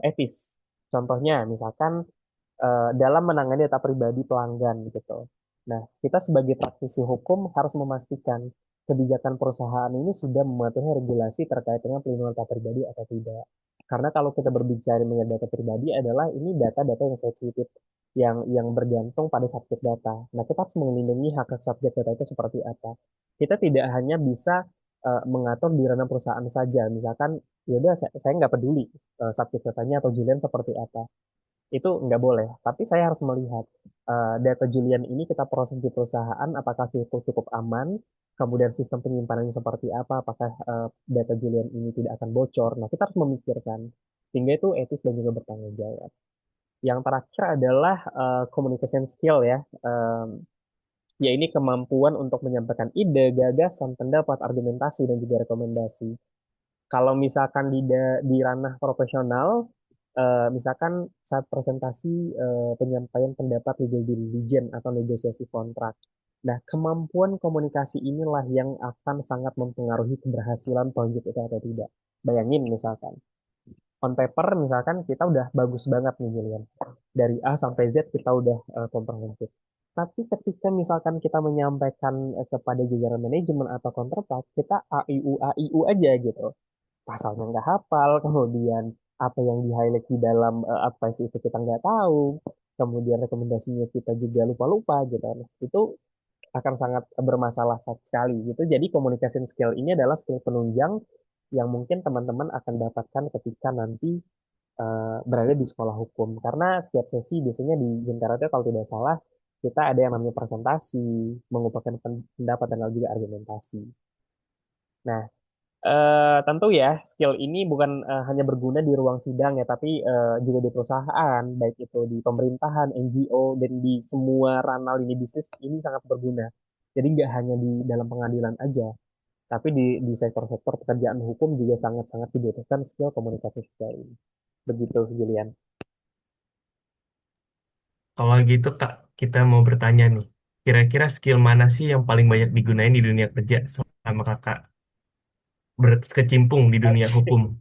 etis. Contohnya misalkan dalam menangani data pribadi pelanggan gitu. Nah, kita sebagai praktisi hukum harus memastikan kebijakan perusahaan ini sudah mematuhi regulasi terkait dengan pelindungan data pribadi atau tidak. Karena kalau kita berbicara mengenai data pribadi adalah ini data-data yang sensitif, yang bergantung pada subjek data. Nah, kita harus melindungi hak hak subjek data itu seperti apa. Kita tidak hanya bisa mengatur di ranah perusahaan saja. Misalkan, ya udah saya nggak peduli subjek datanya atau Julian seperti apa, itu nggak boleh. Tapi saya harus melihat data Julian ini kita proses di perusahaan, apakah itu cukup aman, kemudian sistem penyimpanannya seperti apa, apakah data Julian ini tidak akan bocor. Nah, kita harus memikirkan, sehingga itu etis dan juga bertanggung jawab. Yang terakhir adalah communication skill ya, ya ini kemampuan untuk menyampaikan ide, gagasan, pendapat, argumentasi, dan juga rekomendasi. Kalau misalkan di ranah profesional, misalkan saat presentasi penyampaian pendapat legal diligence atau negosiasi kontrak. Nah, kemampuan komunikasi inilah yang akan sangat mempengaruhi keberhasilan proyek itu atau tidak. Bayangin misalkan, on paper misalkan kita udah bagus banget nih Julian. Dari A sampai Z kita udah komprehensif. Tapi ketika misalkan kita menyampaikan kepada jajaran manajemen atau counterpart, kita A I U aja gitu, pasalnya nggak hafal, kemudian apa yang di highlight di dalam advice itu kita nggak tahu, kemudian rekomendasinya kita juga lupa-lupa gitu. Nah, itu akan sangat bermasalah sekali gitu. Jadi communication skill ini adalah skill penunjang yang mungkin teman-teman akan dapatkan ketika nanti berada di sekolah hukum. Karena setiap sesi biasanya di Jentera itu kalau tidak salah kita ada yang namanya presentasi, mengumpulkan pendapat dan juga argumentasi. Nah, tentu ya, skill ini bukan hanya berguna di ruang sidang ya, tapi juga di perusahaan, baik itu di pemerintahan, NGO, dan di semua ranah lini bisnis ini sangat berguna. Jadi nggak hanya di dalam pengadilan aja, tapi di sektor-sektor pekerjaan hukum juga sangat-sangat dibutuhkan skill komunikasi skill ini. Begitu, Julian. Kalau gitu Kak, kita mau bertanya nih. Kira-kira skill mana sih yang paling banyak digunain di dunia kerja sama Kakak berkecimpung di dunia hukum?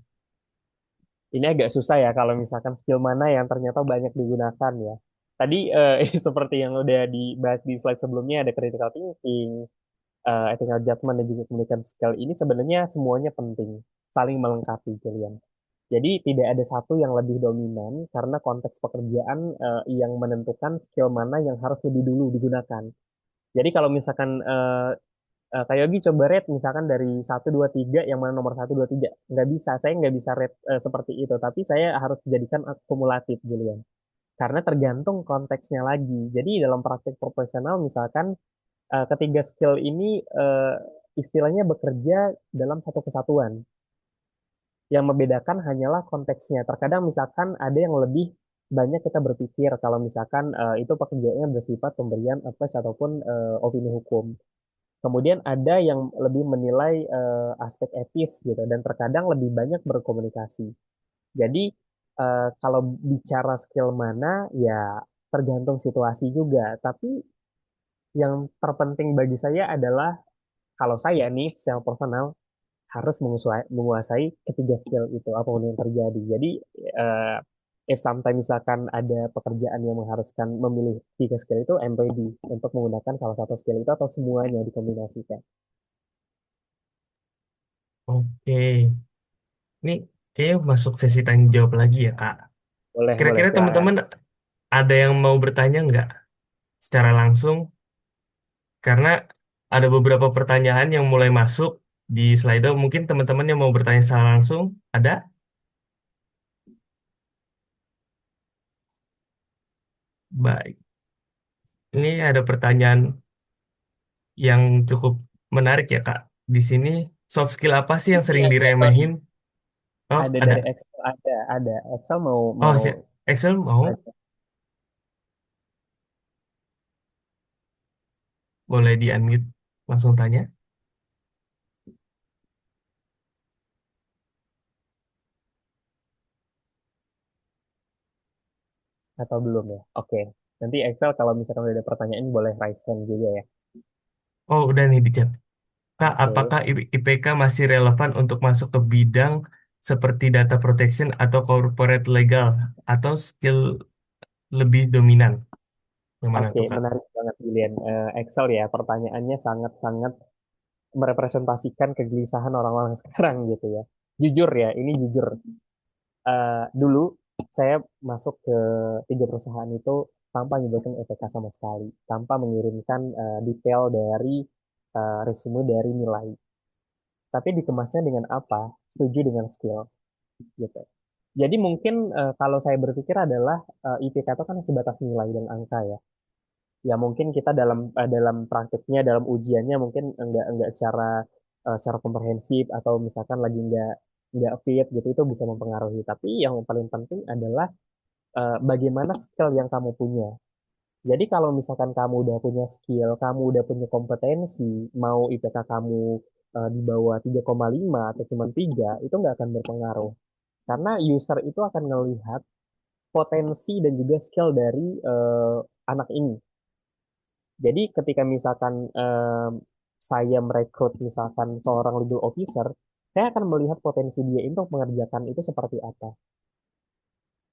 Ini agak susah ya kalau misalkan skill mana yang ternyata banyak digunakan ya. Tadi seperti yang udah dibahas di slide sebelumnya ada critical thinking, ethical judgment dan juga communication skill ini sebenarnya semuanya penting, saling melengkapi kalian. Jadi tidak ada satu yang lebih dominan karena konteks pekerjaan yang menentukan skill mana yang harus lebih dulu digunakan. Jadi kalau misalkan Kak Yogi coba rate misalkan dari 1, 2, 3 yang mana nomor 1, 2, 3. Nggak bisa, saya nggak bisa rate seperti itu. Tapi saya harus jadikan akumulatif Julian. Karena tergantung konteksnya lagi. Jadi dalam praktik profesional misalkan ketiga skill ini istilahnya bekerja dalam satu kesatuan. Yang membedakan hanyalah konteksnya. Terkadang misalkan ada yang lebih banyak kita berpikir kalau misalkan itu pekerjaannya bersifat pemberian advice ataupun opini hukum. Kemudian ada yang lebih menilai aspek etis gitu dan terkadang lebih banyak berkomunikasi. Jadi kalau bicara skill mana ya tergantung situasi juga. Tapi yang terpenting bagi saya adalah kalau saya nih secara personal harus menguasai ketiga skill itu apapun yang terjadi. Jadi uh, if sometimes misalkan ada pekerjaan yang mengharuskan memilih tiga skill itu, I'm ready untuk menggunakan salah satu skill itu atau semuanya dikombinasikan. Oke, ini kayaknya masuk sesi tanya jawab lagi ya Kak. Boleh, boleh, Kira-kira silakan. teman-teman ada yang mau bertanya nggak secara langsung? Karena ada beberapa pertanyaan yang mulai masuk di Slido. Mungkin teman-teman yang mau bertanya secara langsung, ada? Baik. Ini ada pertanyaan yang cukup menarik ya, Kak. Di sini, soft skill apa sih yang Ini sering ada diremehin? Oh, ada dari ada. Excel, ada Excel mau Oh, mau Excel mau? aja. Boleh di-unmute. Langsung tanya. atau belum ya? Oke. Nanti Excel kalau misalkan udah ada pertanyaan boleh raise hand juga ya. Oh, udah nih di chat. Kak, Oke. apakah IPK masih relevan untuk masuk ke bidang seperti data protection atau corporate legal atau skill lebih dominan? Yang mana Oke, tuh, Kak? menarik banget Julian. Excel ya, pertanyaannya sangat-sangat merepresentasikan kegelisahan orang-orang sekarang gitu ya. Jujur ya, ini jujur. Dulu saya masuk ke tiga perusahaan itu tanpa nyebutin EPK sama sekali, tanpa mengirimkan detail dari resume dari nilai. Tapi dikemasnya dengan apa? Setuju dengan skill gitu. Jadi mungkin kalau saya berpikir adalah IPK itu kan sebatas nilai dan angka ya. Ya mungkin kita dalam praktiknya, dalam ujiannya mungkin enggak secara komprehensif atau misalkan lagi enggak fit gitu itu bisa mempengaruhi. Tapi yang paling penting adalah bagaimana skill yang kamu punya. Jadi kalau misalkan kamu udah punya skill, kamu udah punya kompetensi, mau IPK kamu di bawah 3,5 atau cuma 3, itu nggak akan berpengaruh. Karena user itu akan melihat potensi dan juga skill dari anak ini. Jadi ketika misalkan saya merekrut misalkan seorang legal officer, saya akan melihat potensi dia untuk mengerjakan itu seperti apa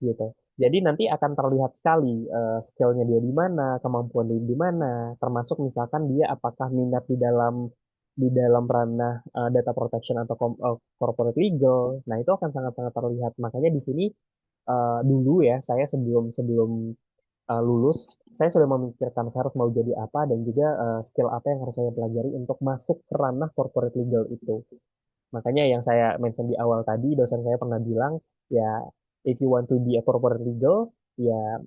gitu. Jadi nanti akan terlihat sekali skillnya dia di mana, kemampuan dia di mana, termasuk misalkan dia apakah minat di dalam ranah data protection atau corporate legal. Nah, itu akan sangat-sangat terlihat. Makanya di sini dulu ya saya sebelum sebelum lulus, saya sudah memikirkan saya harus mau jadi apa dan juga skill apa yang harus saya pelajari untuk masuk ke ranah corporate legal itu. Makanya yang saya mention di awal tadi, dosen saya pernah bilang, ya, if you want to be a corporate legal, ya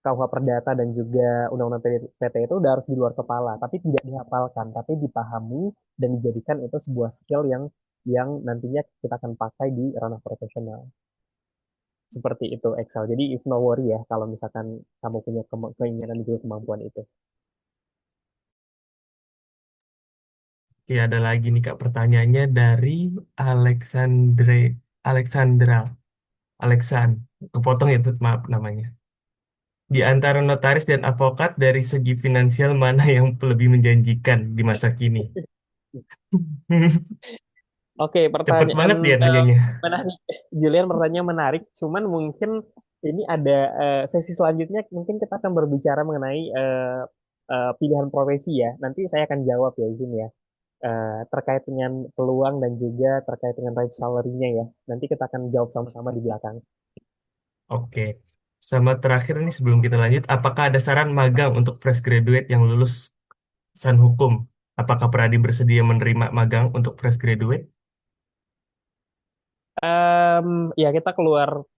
KUH Perdata dan juga Undang-Undang PT itu udah harus di luar kepala, tapi tidak dihafalkan, tapi dipahami dan dijadikan itu sebuah skill yang nantinya kita akan pakai di ranah profesional. Seperti itu Excel. Jadi it's no worry ya kalau misalkan kamu punya keinginan dan juga kemampuan itu. Oke, ada lagi nih, Kak, pertanyaannya dari Alexandre Alexandra Alexan. Kepotong ya tuh, maaf namanya. Di antara notaris dan avokat dari segi finansial mana yang lebih menjanjikan di masa kini? Oke, Cepet pertanyaan banget dia nanyanya. menarik. Julian pertanyaan menarik, cuman mungkin ini ada sesi selanjutnya mungkin kita akan berbicara mengenai pilihan profesi ya. Nanti saya akan jawab ya izin ya. Terkait dengan peluang dan juga terkait dengan right salary-nya ya. Nanti kita akan jawab sama-sama di belakang. Oke. Sama terakhir nih sebelum kita lanjut, apakah ada saran magang untuk fresh graduate yang lulusan hukum? Apakah Pradi bersedia menerima magang untuk fresh graduate? Em, ya kita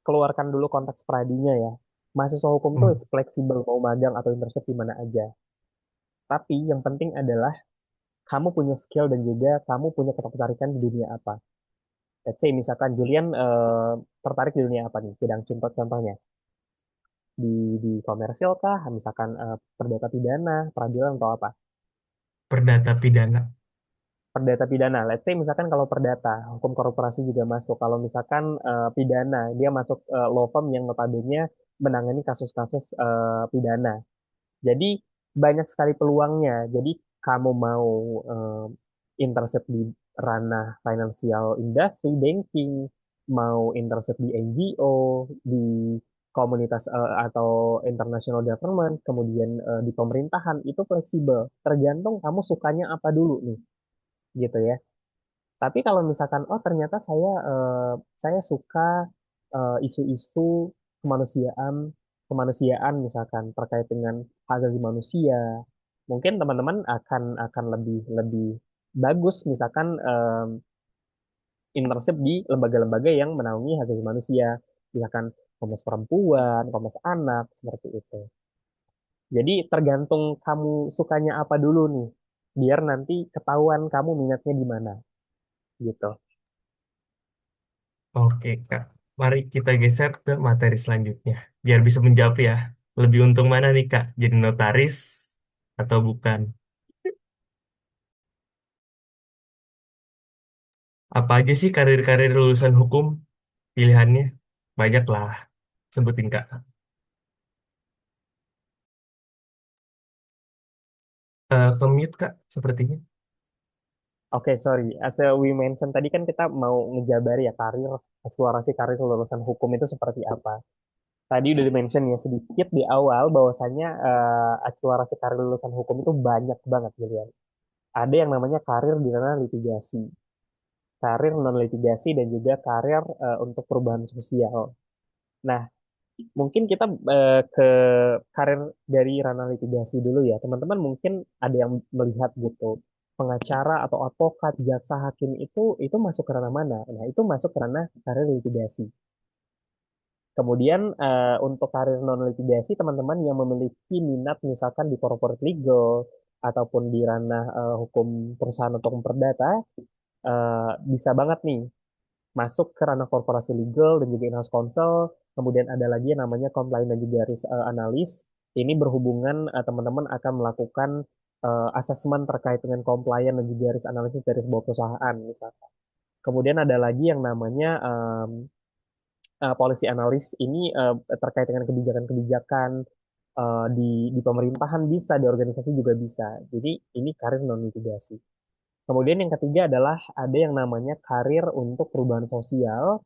keluarkan dulu konteks pradinya ya. Mahasiswa hukum tuh Hmm, fleksibel mau magang atau internship di mana aja. Tapi yang penting adalah kamu punya skill dan juga kamu punya ketertarikan di dunia apa. Let's say misalkan Julian tertarik di dunia apa nih? Bidang contohnya di komersil kah? Misalkan perdata pidana, peradilan atau apa? Perdata pidana. Perdata pidana. Let's say misalkan kalau perdata, hukum korporasi juga masuk. Kalau misalkan pidana, dia masuk law firm yang notabene menangani kasus-kasus pidana. Jadi banyak sekali peluangnya. Jadi kamu mau eh, internship di ranah financial industry, banking, mau internship di NGO, di komunitas atau international government, kemudian di pemerintahan, itu fleksibel. Tergantung kamu sukanya apa dulu nih, gitu ya. Tapi kalau misalkan, oh ternyata saya suka isu-isu kemanusiaan, kemanusiaan misalkan terkait dengan hak asasi manusia, mungkin teman-teman akan lebih lebih bagus misalkan internship di lembaga-lembaga yang menaungi hak asasi manusia, misalkan Komnas Perempuan, Komnas Anak, seperti itu. Jadi tergantung kamu sukanya apa dulu nih, biar nanti ketahuan kamu minatnya di mana, gitu. Oke, Kak. Mari kita geser ke materi selanjutnya. Biar bisa menjawab ya. Lebih untung mana nih, Kak? Jadi notaris atau bukan? Apa aja sih karir-karir lulusan hukum pilihannya? Banyak lah. Sebutin, Kak. Commute Kak, sepertinya. Oke, sorry. As we mention tadi kan kita mau ngejabari ya karir, eksplorasi karir lulusan hukum itu seperti apa. Tadi udah di-mention ya sedikit di awal bahwasanya eksplorasi karir lulusan hukum itu banyak banget Julian. Ada yang namanya karir di ranah litigasi, karir non litigasi dan juga karir untuk perubahan sosial. Nah, mungkin kita ke karir dari ranah litigasi dulu ya. Teman-teman mungkin ada yang melihat gitu. Pengacara atau advokat, jaksa, hakim itu masuk ke ranah mana? Nah, itu masuk ke ranah karir litigasi. Kemudian untuk karir non litigasi, teman-teman yang memiliki minat misalkan di corporate legal ataupun di ranah hukum perusahaan atau hukum perdata, bisa banget nih masuk ke ranah korporasi legal dan juga in-house counsel. Kemudian ada lagi yang namanya compliance dan juga risk analyst. Ini berhubungan teman-teman akan melakukan asesmen terkait dengan compliance dan juga risk analysis dari sebuah perusahaan misalkan. Kemudian ada lagi yang namanya policy analyst. Ini terkait dengan kebijakan-kebijakan di pemerintahan bisa, di organisasi juga bisa. Jadi ini karir non litigasi. Kemudian yang ketiga adalah ada yang namanya karir untuk perubahan sosial.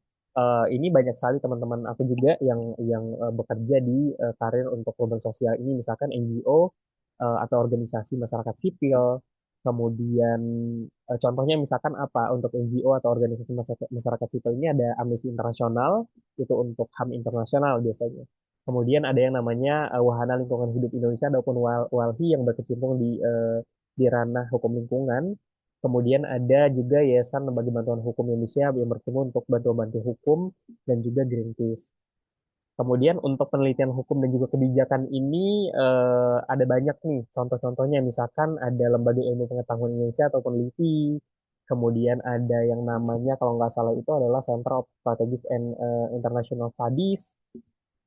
Ini banyak sekali teman-teman aku juga yang bekerja di karir untuk perubahan sosial ini, misalkan NGO atau organisasi masyarakat sipil. Kemudian contohnya misalkan apa untuk NGO atau organisasi masyarakat sipil ini ada Amnesty Internasional, itu untuk HAM internasional biasanya. Kemudian ada yang namanya Wahana Lingkungan Hidup Indonesia ataupun WALHI yang berkecimpung di ranah hukum lingkungan. Kemudian ada juga Yayasan Lembaga Bantuan Hukum Indonesia yang berkecimpung untuk bantu-bantu hukum dan juga Greenpeace. Kemudian untuk penelitian hukum dan juga kebijakan ini ada banyak nih contoh-contohnya. Misalkan ada Lembaga Ilmu Pengetahuan Indonesia ataupun LIPI. Kemudian ada yang namanya kalau nggak salah itu adalah Center of Strategies and International Studies.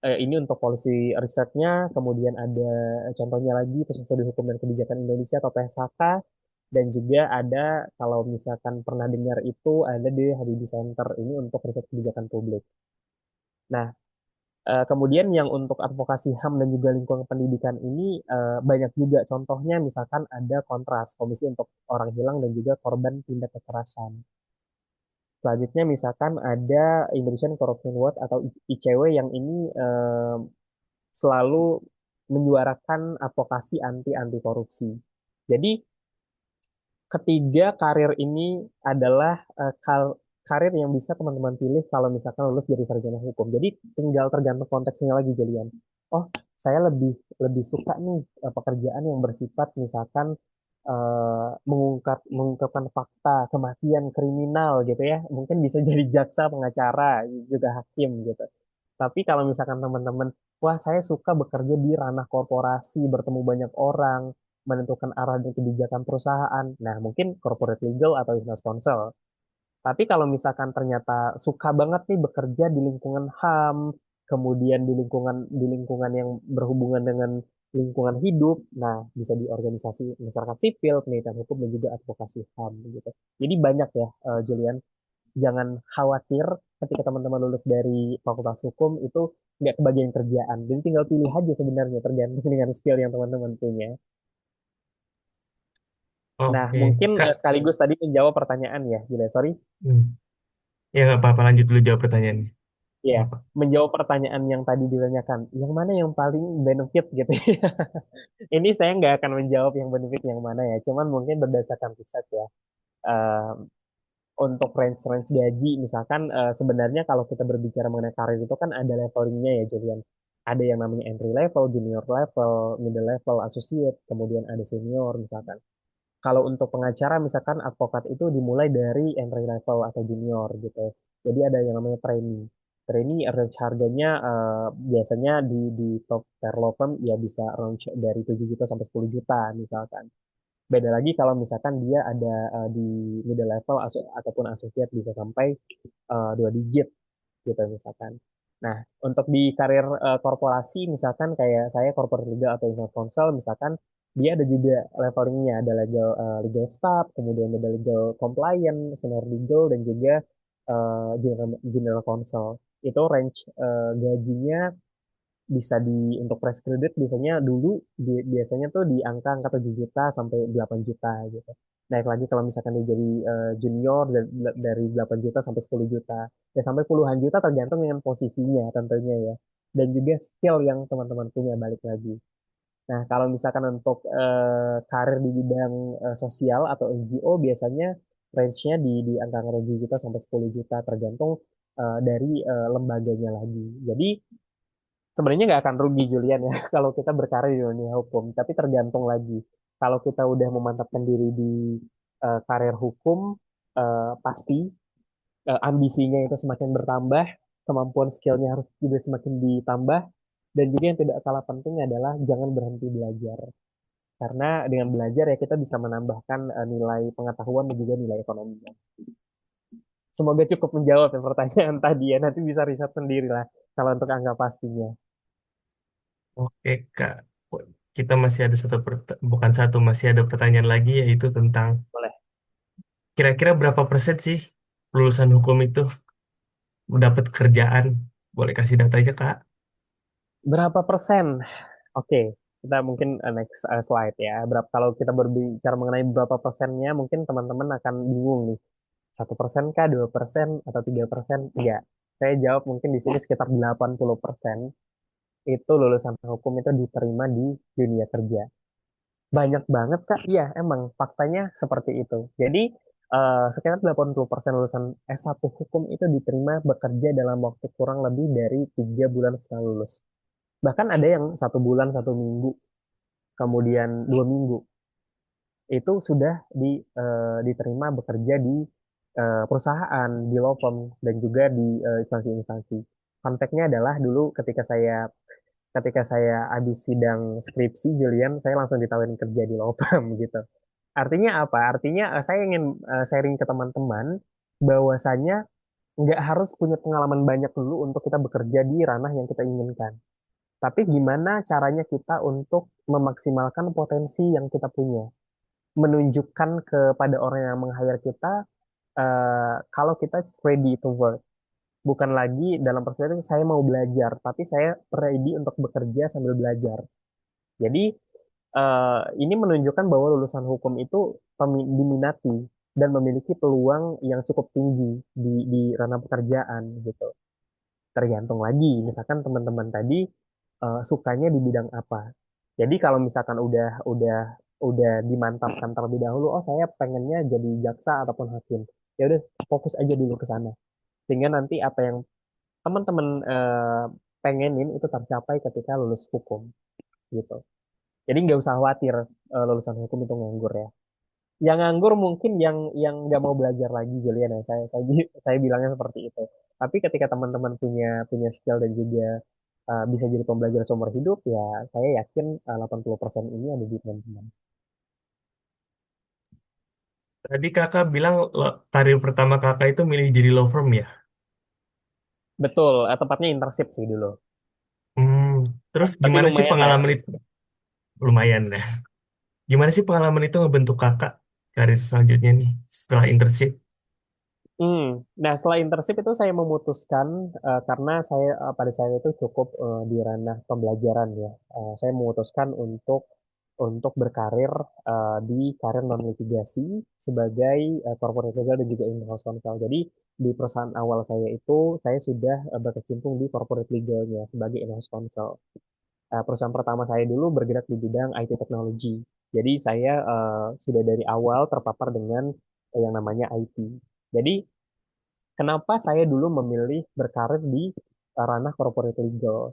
Ini untuk policy risetnya. Kemudian ada contohnya lagi Pusat Studi Hukum dan Kebijakan Indonesia atau PSHK. Dan juga ada kalau misalkan pernah dengar itu ada di Habibie Center ini untuk riset kebijakan publik. Nah, kemudian yang untuk advokasi HAM dan juga lingkungan pendidikan ini banyak juga contohnya misalkan ada Kontras, Komisi untuk Orang Hilang dan juga Korban Tindak Kekerasan. Selanjutnya misalkan ada Indonesian Corruption Watch atau ICW yang ini selalu menyuarakan advokasi anti korupsi. Jadi ketiga karir ini adalah karir yang bisa teman-teman pilih kalau misalkan lulus dari sarjana hukum. Jadi tinggal tergantung konteksnya lagi Julian. Oh, saya lebih lebih suka nih pekerjaan yang bersifat misalkan mengungkapkan fakta kematian kriminal gitu ya. Mungkin bisa jadi jaksa, pengacara, juga hakim gitu. Tapi kalau misalkan teman-teman, wah saya suka bekerja di ranah korporasi, bertemu banyak orang, menentukan arah dan kebijakan perusahaan. Nah, mungkin corporate legal atau business counsel. Tapi kalau misalkan ternyata suka banget nih bekerja di lingkungan HAM, kemudian di lingkungan yang berhubungan dengan lingkungan hidup, nah bisa di organisasi masyarakat sipil, penelitian hukum dan juga advokasi HAM gitu. Jadi banyak ya, Julian. Jangan khawatir ketika teman-teman lulus dari Fakultas Hukum itu nggak kebagian kerjaan. Jadi tinggal pilih aja sebenarnya tergantung dengan skill yang teman-teman punya. Nah, Oke, mungkin Kak. sekaligus tadi menjawab pertanyaan ya, Julian. Sorry. Hmm. Ya nggak apa-apa, lanjut dulu jawab pertanyaannya. Ya, Nggak apa. menjawab pertanyaan yang tadi ditanyakan, yang mana yang paling benefit gitu ya. Ini saya nggak akan menjawab yang benefit yang mana ya, cuman mungkin berdasarkan riset ya. Eh, untuk range-range gaji, misalkan sebenarnya kalau kita berbicara mengenai karir itu kan ada levelingnya ya, Julian. Ada yang namanya entry level, junior level, middle level, associate, kemudian ada senior misalkan. Kalau untuk pengacara misalkan advokat itu dimulai dari entry level atau junior gitu. Jadi ada yang namanya trainee. Trainee range harganya biasanya di top tier law firm ya bisa range dari 7 juta sampai 10 juta misalkan. Beda lagi kalau misalkan dia ada di middle level ataupun associate bisa sampai 2 digit gitu misalkan. Nah, untuk di karir korporasi misalkan kayak saya corporate legal atau internal counsel misalkan dia ada juga levelingnya, ada legal staff, kemudian ada legal compliance, senior legal dan juga general counsel. Itu range gajinya bisa untuk fresh graduate biasanya dulu biasanya tuh di angka 7 juta sampai 8 juta gitu. Naik lagi kalau misalkan dia jadi junior dari 8 juta sampai 10 juta. Ya sampai puluhan juta tergantung dengan posisinya tentunya ya. Dan juga skill yang teman-teman punya balik lagi. Nah, kalau misalkan untuk karir di bidang sosial atau NGO biasanya range-nya di angka 7 juta sampai 10 juta tergantung dari lembaganya lagi. Jadi sebenarnya nggak akan rugi Julian ya kalau kita berkarir di dunia hukum, tapi tergantung lagi. Kalau kita udah memantapkan diri di karir hukum, pasti ambisinya itu semakin bertambah, kemampuan skillnya harus juga semakin ditambah, dan juga yang tidak kalah penting adalah jangan berhenti belajar. Karena dengan belajar ya kita bisa menambahkan nilai pengetahuan dan juga nilai ekonomi. Semoga cukup menjawab ya pertanyaan tadi ya. Nanti bisa riset sendiri lah kalau untuk angka pastinya. Oke, Kak. Kita masih ada bukan satu, masih ada pertanyaan lagi yaitu tentang Boleh. kira-kira berapa persen sih lulusan hukum itu dapat kerjaan? Boleh kasih data aja, Kak. Berapa persen? Oke, kita mungkin next slide ya. Kalau kita berbicara mengenai berapa persennya, mungkin teman-teman akan bingung nih. 1% kah, 2% atau 3%? Enggak. Saya jawab mungkin di sini sekitar 80% itu lulusan hukum itu diterima di dunia kerja. Banyak banget, Kak. Iya, emang faktanya seperti itu. Jadi, sekitar 80% lulusan S1 hukum itu diterima bekerja dalam waktu kurang lebih dari 3 bulan setelah lulus. Bahkan ada yang 1 bulan, 1 minggu, kemudian 2 minggu itu sudah diterima bekerja di perusahaan, di law firm, dan juga di instansi-instansi. Konteksnya adalah dulu ketika saya habis sidang skripsi, Julian, saya langsung ditawarin kerja di law firm gitu. Artinya apa? Artinya saya ingin sharing ke teman-teman bahwasanya nggak harus punya pengalaman banyak dulu untuk kita bekerja di ranah yang kita inginkan. Tapi gimana caranya kita untuk memaksimalkan potensi yang kita punya, menunjukkan kepada orang yang meng-hire kita kalau kita ready to work. Bukan lagi dalam perspektif saya mau belajar, tapi saya ready untuk bekerja sambil belajar. Jadi ini menunjukkan bahwa lulusan hukum itu diminati dan memiliki peluang yang cukup tinggi di ranah pekerjaan gitu. Tergantung lagi, misalkan teman-teman tadi sukanya di bidang apa. Jadi kalau misalkan udah dimantapkan terlebih dahulu, oh saya pengennya jadi jaksa ataupun hakim. Ya udah fokus aja dulu ke sana. Sehingga nanti apa yang teman-teman pengenin itu tercapai ketika lulus hukum gitu. Jadi nggak usah khawatir lulusan hukum itu nganggur ya. Yang nganggur mungkin yang nggak mau belajar lagi Julian ya. Saya bilangnya seperti itu. Tapi ketika teman-teman punya punya skill dan juga bisa jadi pembelajar seumur hidup ya saya yakin 80% ini ada di teman-teman. Tadi kakak bilang karir pertama kakak itu milih jadi law firm ya? Betul, tepatnya internship sih dulu. Hmm, terus Tapi gimana sih lumayan lah ya. pengalaman itu? Lumayan ya. Gimana sih pengalaman itu ngebentuk kakak karir selanjutnya nih setelah internship? Hmm. Nah, setelah internship itu saya memutuskan karena saya pada saat itu cukup di ranah pembelajaran ya. Saya memutuskan untuk berkarir di karir non litigasi sebagai corporate legal dan juga in-house counsel. Jadi di perusahaan awal saya itu saya sudah berkecimpung di corporate legalnya sebagai in-house counsel. Perusahaan pertama saya dulu bergerak di bidang IT technology. Jadi saya sudah dari awal terpapar dengan yang namanya IT. Jadi kenapa saya dulu memilih berkarir di ranah corporate legal?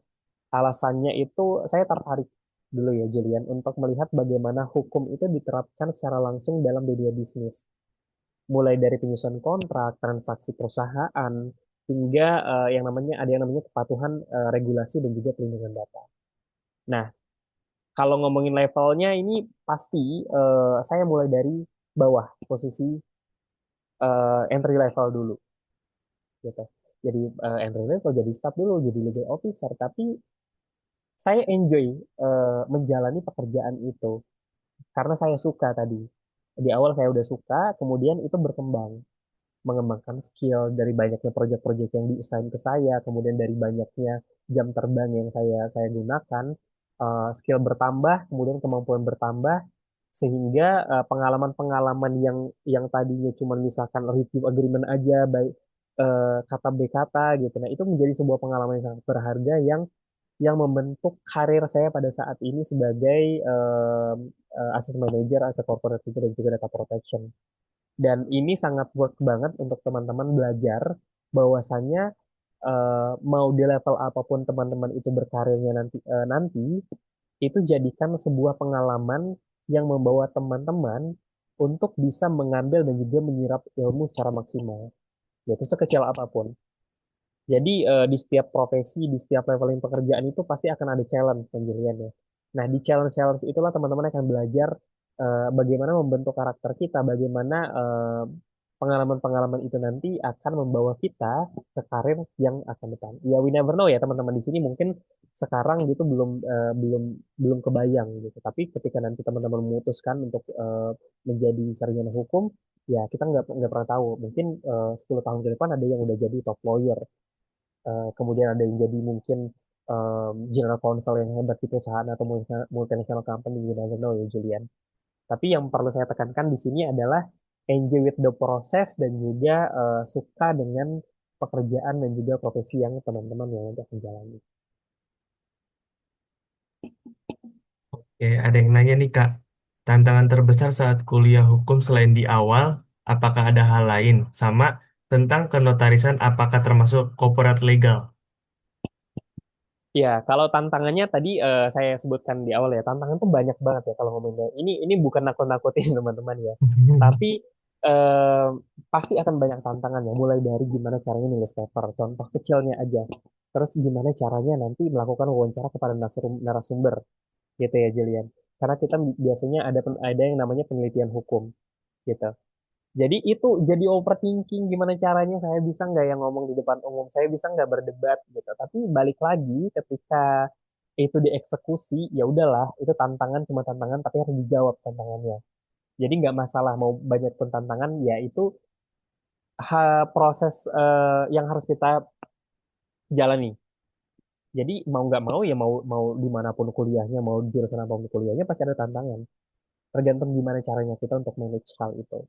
Alasannya itu saya tertarik dulu ya Julian untuk melihat bagaimana hukum itu diterapkan secara langsung dalam dunia bisnis. Mulai dari penyusunan kontrak, transaksi perusahaan, hingga ada yang namanya kepatuhan regulasi dan juga pelindungan data. Nah, kalau ngomongin levelnya ini pasti saya mulai dari bawah posisi entry level dulu gitu. Jadi entry level jadi staff dulu, jadi legal officer, tapi saya enjoy menjalani pekerjaan itu karena saya suka tadi. Di awal saya udah suka, kemudian itu berkembang. mengembangkan skill dari banyaknya proyek-proyek yang di-assign ke saya, kemudian dari banyaknya jam terbang yang saya gunakan, skill bertambah, kemudian kemampuan bertambah, sehingga pengalaman-pengalaman yang tadinya cuma misalkan review agreement aja, baik kata be kata gitu. Nah, itu menjadi sebuah pengalaman yang sangat berharga yang membentuk karir saya pada saat ini sebagai assistant manager, as a corporate people dan juga data protection. Dan ini sangat work banget untuk teman-teman belajar bahwasannya mau di level apapun teman-teman itu berkarirnya nanti itu jadikan sebuah pengalaman yang membawa teman-teman untuk bisa mengambil dan juga menyerap ilmu secara maksimal, yaitu sekecil apapun. Jadi di setiap profesi, di setiap leveling pekerjaan itu pasti akan ada challenge kan Julian ya. Nah di challenge-challenge itulah teman-teman akan belajar bagaimana membentuk karakter kita, bagaimana pengalaman-pengalaman itu nanti akan membawa kita ke karir yang akan depan. Ya we never know ya teman-teman di sini mungkin sekarang gitu belum belum kebayang gitu. Tapi ketika nanti teman-teman memutuskan untuk menjadi sarjana hukum, ya kita nggak pernah tahu. Mungkin 10 tahun ke depan ada yang udah jadi top lawyer, kemudian ada yang jadi mungkin general counsel yang hebat di perusahaan atau multinational company, you never know ya Julian. Tapi yang perlu saya tekankan di sini adalah enjoy with the process dan juga suka dengan pekerjaan dan juga profesi yang teman-teman yang untuk menjalani. Oke, ada yang nanya nih Kak, tantangan terbesar saat kuliah hukum selain di awal, apakah ada hal lain? Sama tentang kenotarisan, apakah termasuk corporate legal? Ya, kalau tantangannya tadi saya sebutkan di awal ya, tantangan tuh banyak banget ya kalau ngomongin. Ini bukan nakut-nakutin teman-teman ya, tapi eh, pasti akan banyak tantangan ya. Mulai dari gimana caranya nulis paper, contoh kecilnya aja. Terus gimana caranya nanti melakukan wawancara kepada narasumber, gitu ya Jilian. Karena kita biasanya ada yang namanya penelitian hukum, gitu. Jadi itu jadi overthinking gimana caranya saya bisa nggak yang ngomong di depan umum, saya bisa nggak berdebat gitu. Tapi balik lagi ketika itu dieksekusi, ya udahlah, itu tantangan cuma tantangan tapi harus dijawab tantangannya. Jadi nggak masalah mau banyak pun tantangan, ya itu proses yang harus kita jalani. Jadi mau nggak mau ya mau mau dimanapun kuliahnya, mau jurusan apapun kuliahnya pasti ada tantangan. Tergantung gimana caranya kita untuk manage hal itu.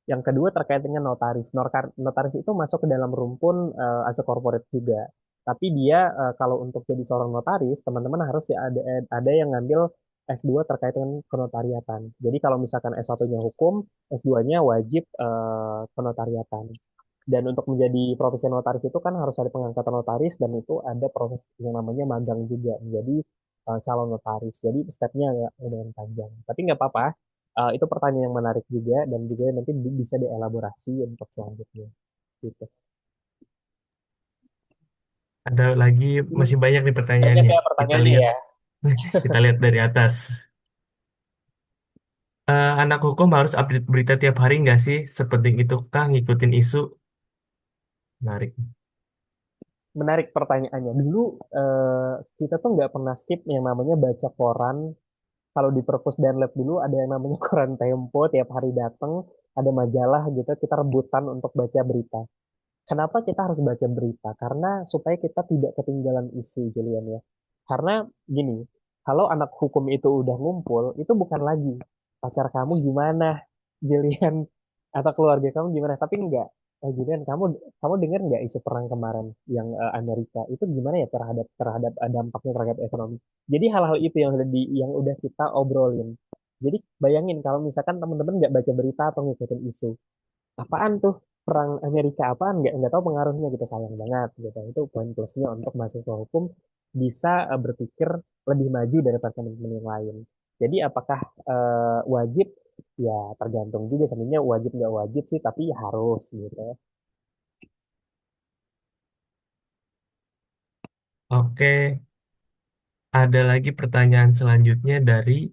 Yang kedua terkait dengan notaris. Notaris itu masuk ke dalam rumpun as a corporate juga. Tapi dia kalau untuk jadi seorang notaris, teman-teman harus ya ada yang ngambil S2 terkait dengan kenotariatan. Jadi kalau misalkan S1-nya hukum, S2-nya wajib kenotariatan. Dan untuk menjadi profesi notaris itu kan harus ada pengangkatan notaris dan itu ada proses yang namanya magang juga menjadi calon notaris. Jadi stepnya agak lumayan panjang. Tapi nggak apa-apa. Itu pertanyaan yang menarik juga dan juga nanti bisa dielaborasi untuk selanjutnya. Gitu. Ada lagi, Ini masih banyak nih banyak pertanyaannya. ya Kita pertanyaannya lihat, ya. kita lihat dari atas. Anak hukum harus update berita tiap hari nggak sih? Sepenting itu kah ngikutin isu? Menarik. Menarik pertanyaannya. Dulu kita tuh nggak pernah skip yang namanya baca koran. Kalau di Perpus dan Lab dulu ada yang namanya koran Tempo, tiap hari datang, ada majalah gitu, kita rebutan untuk baca berita. Kenapa kita harus baca berita? Karena supaya kita tidak ketinggalan isu, Julian ya. Karena gini, kalau anak hukum itu udah ngumpul, itu bukan lagi pacar kamu gimana, Julian, atau keluarga kamu gimana. Tapi enggak, Julian, kamu kamu dengar nggak isu perang kemarin yang Amerika itu gimana ya terhadap terhadap dampaknya terhadap ekonomi. Jadi hal-hal itu yang udah kita obrolin. Jadi bayangin kalau misalkan teman-teman nggak baca berita atau ngikutin isu, apaan tuh perang Amerika apaan nggak tahu pengaruhnya gitu, sayang banget gitu. Itu poin plusnya untuk mahasiswa hukum bisa berpikir lebih maju daripada teman-teman yang lain. Jadi apakah wajib, ya tergantung juga sebenarnya, wajib nggak wajib sih tapi ya harus gitu. Oke, ada lagi pertanyaan selanjutnya dari,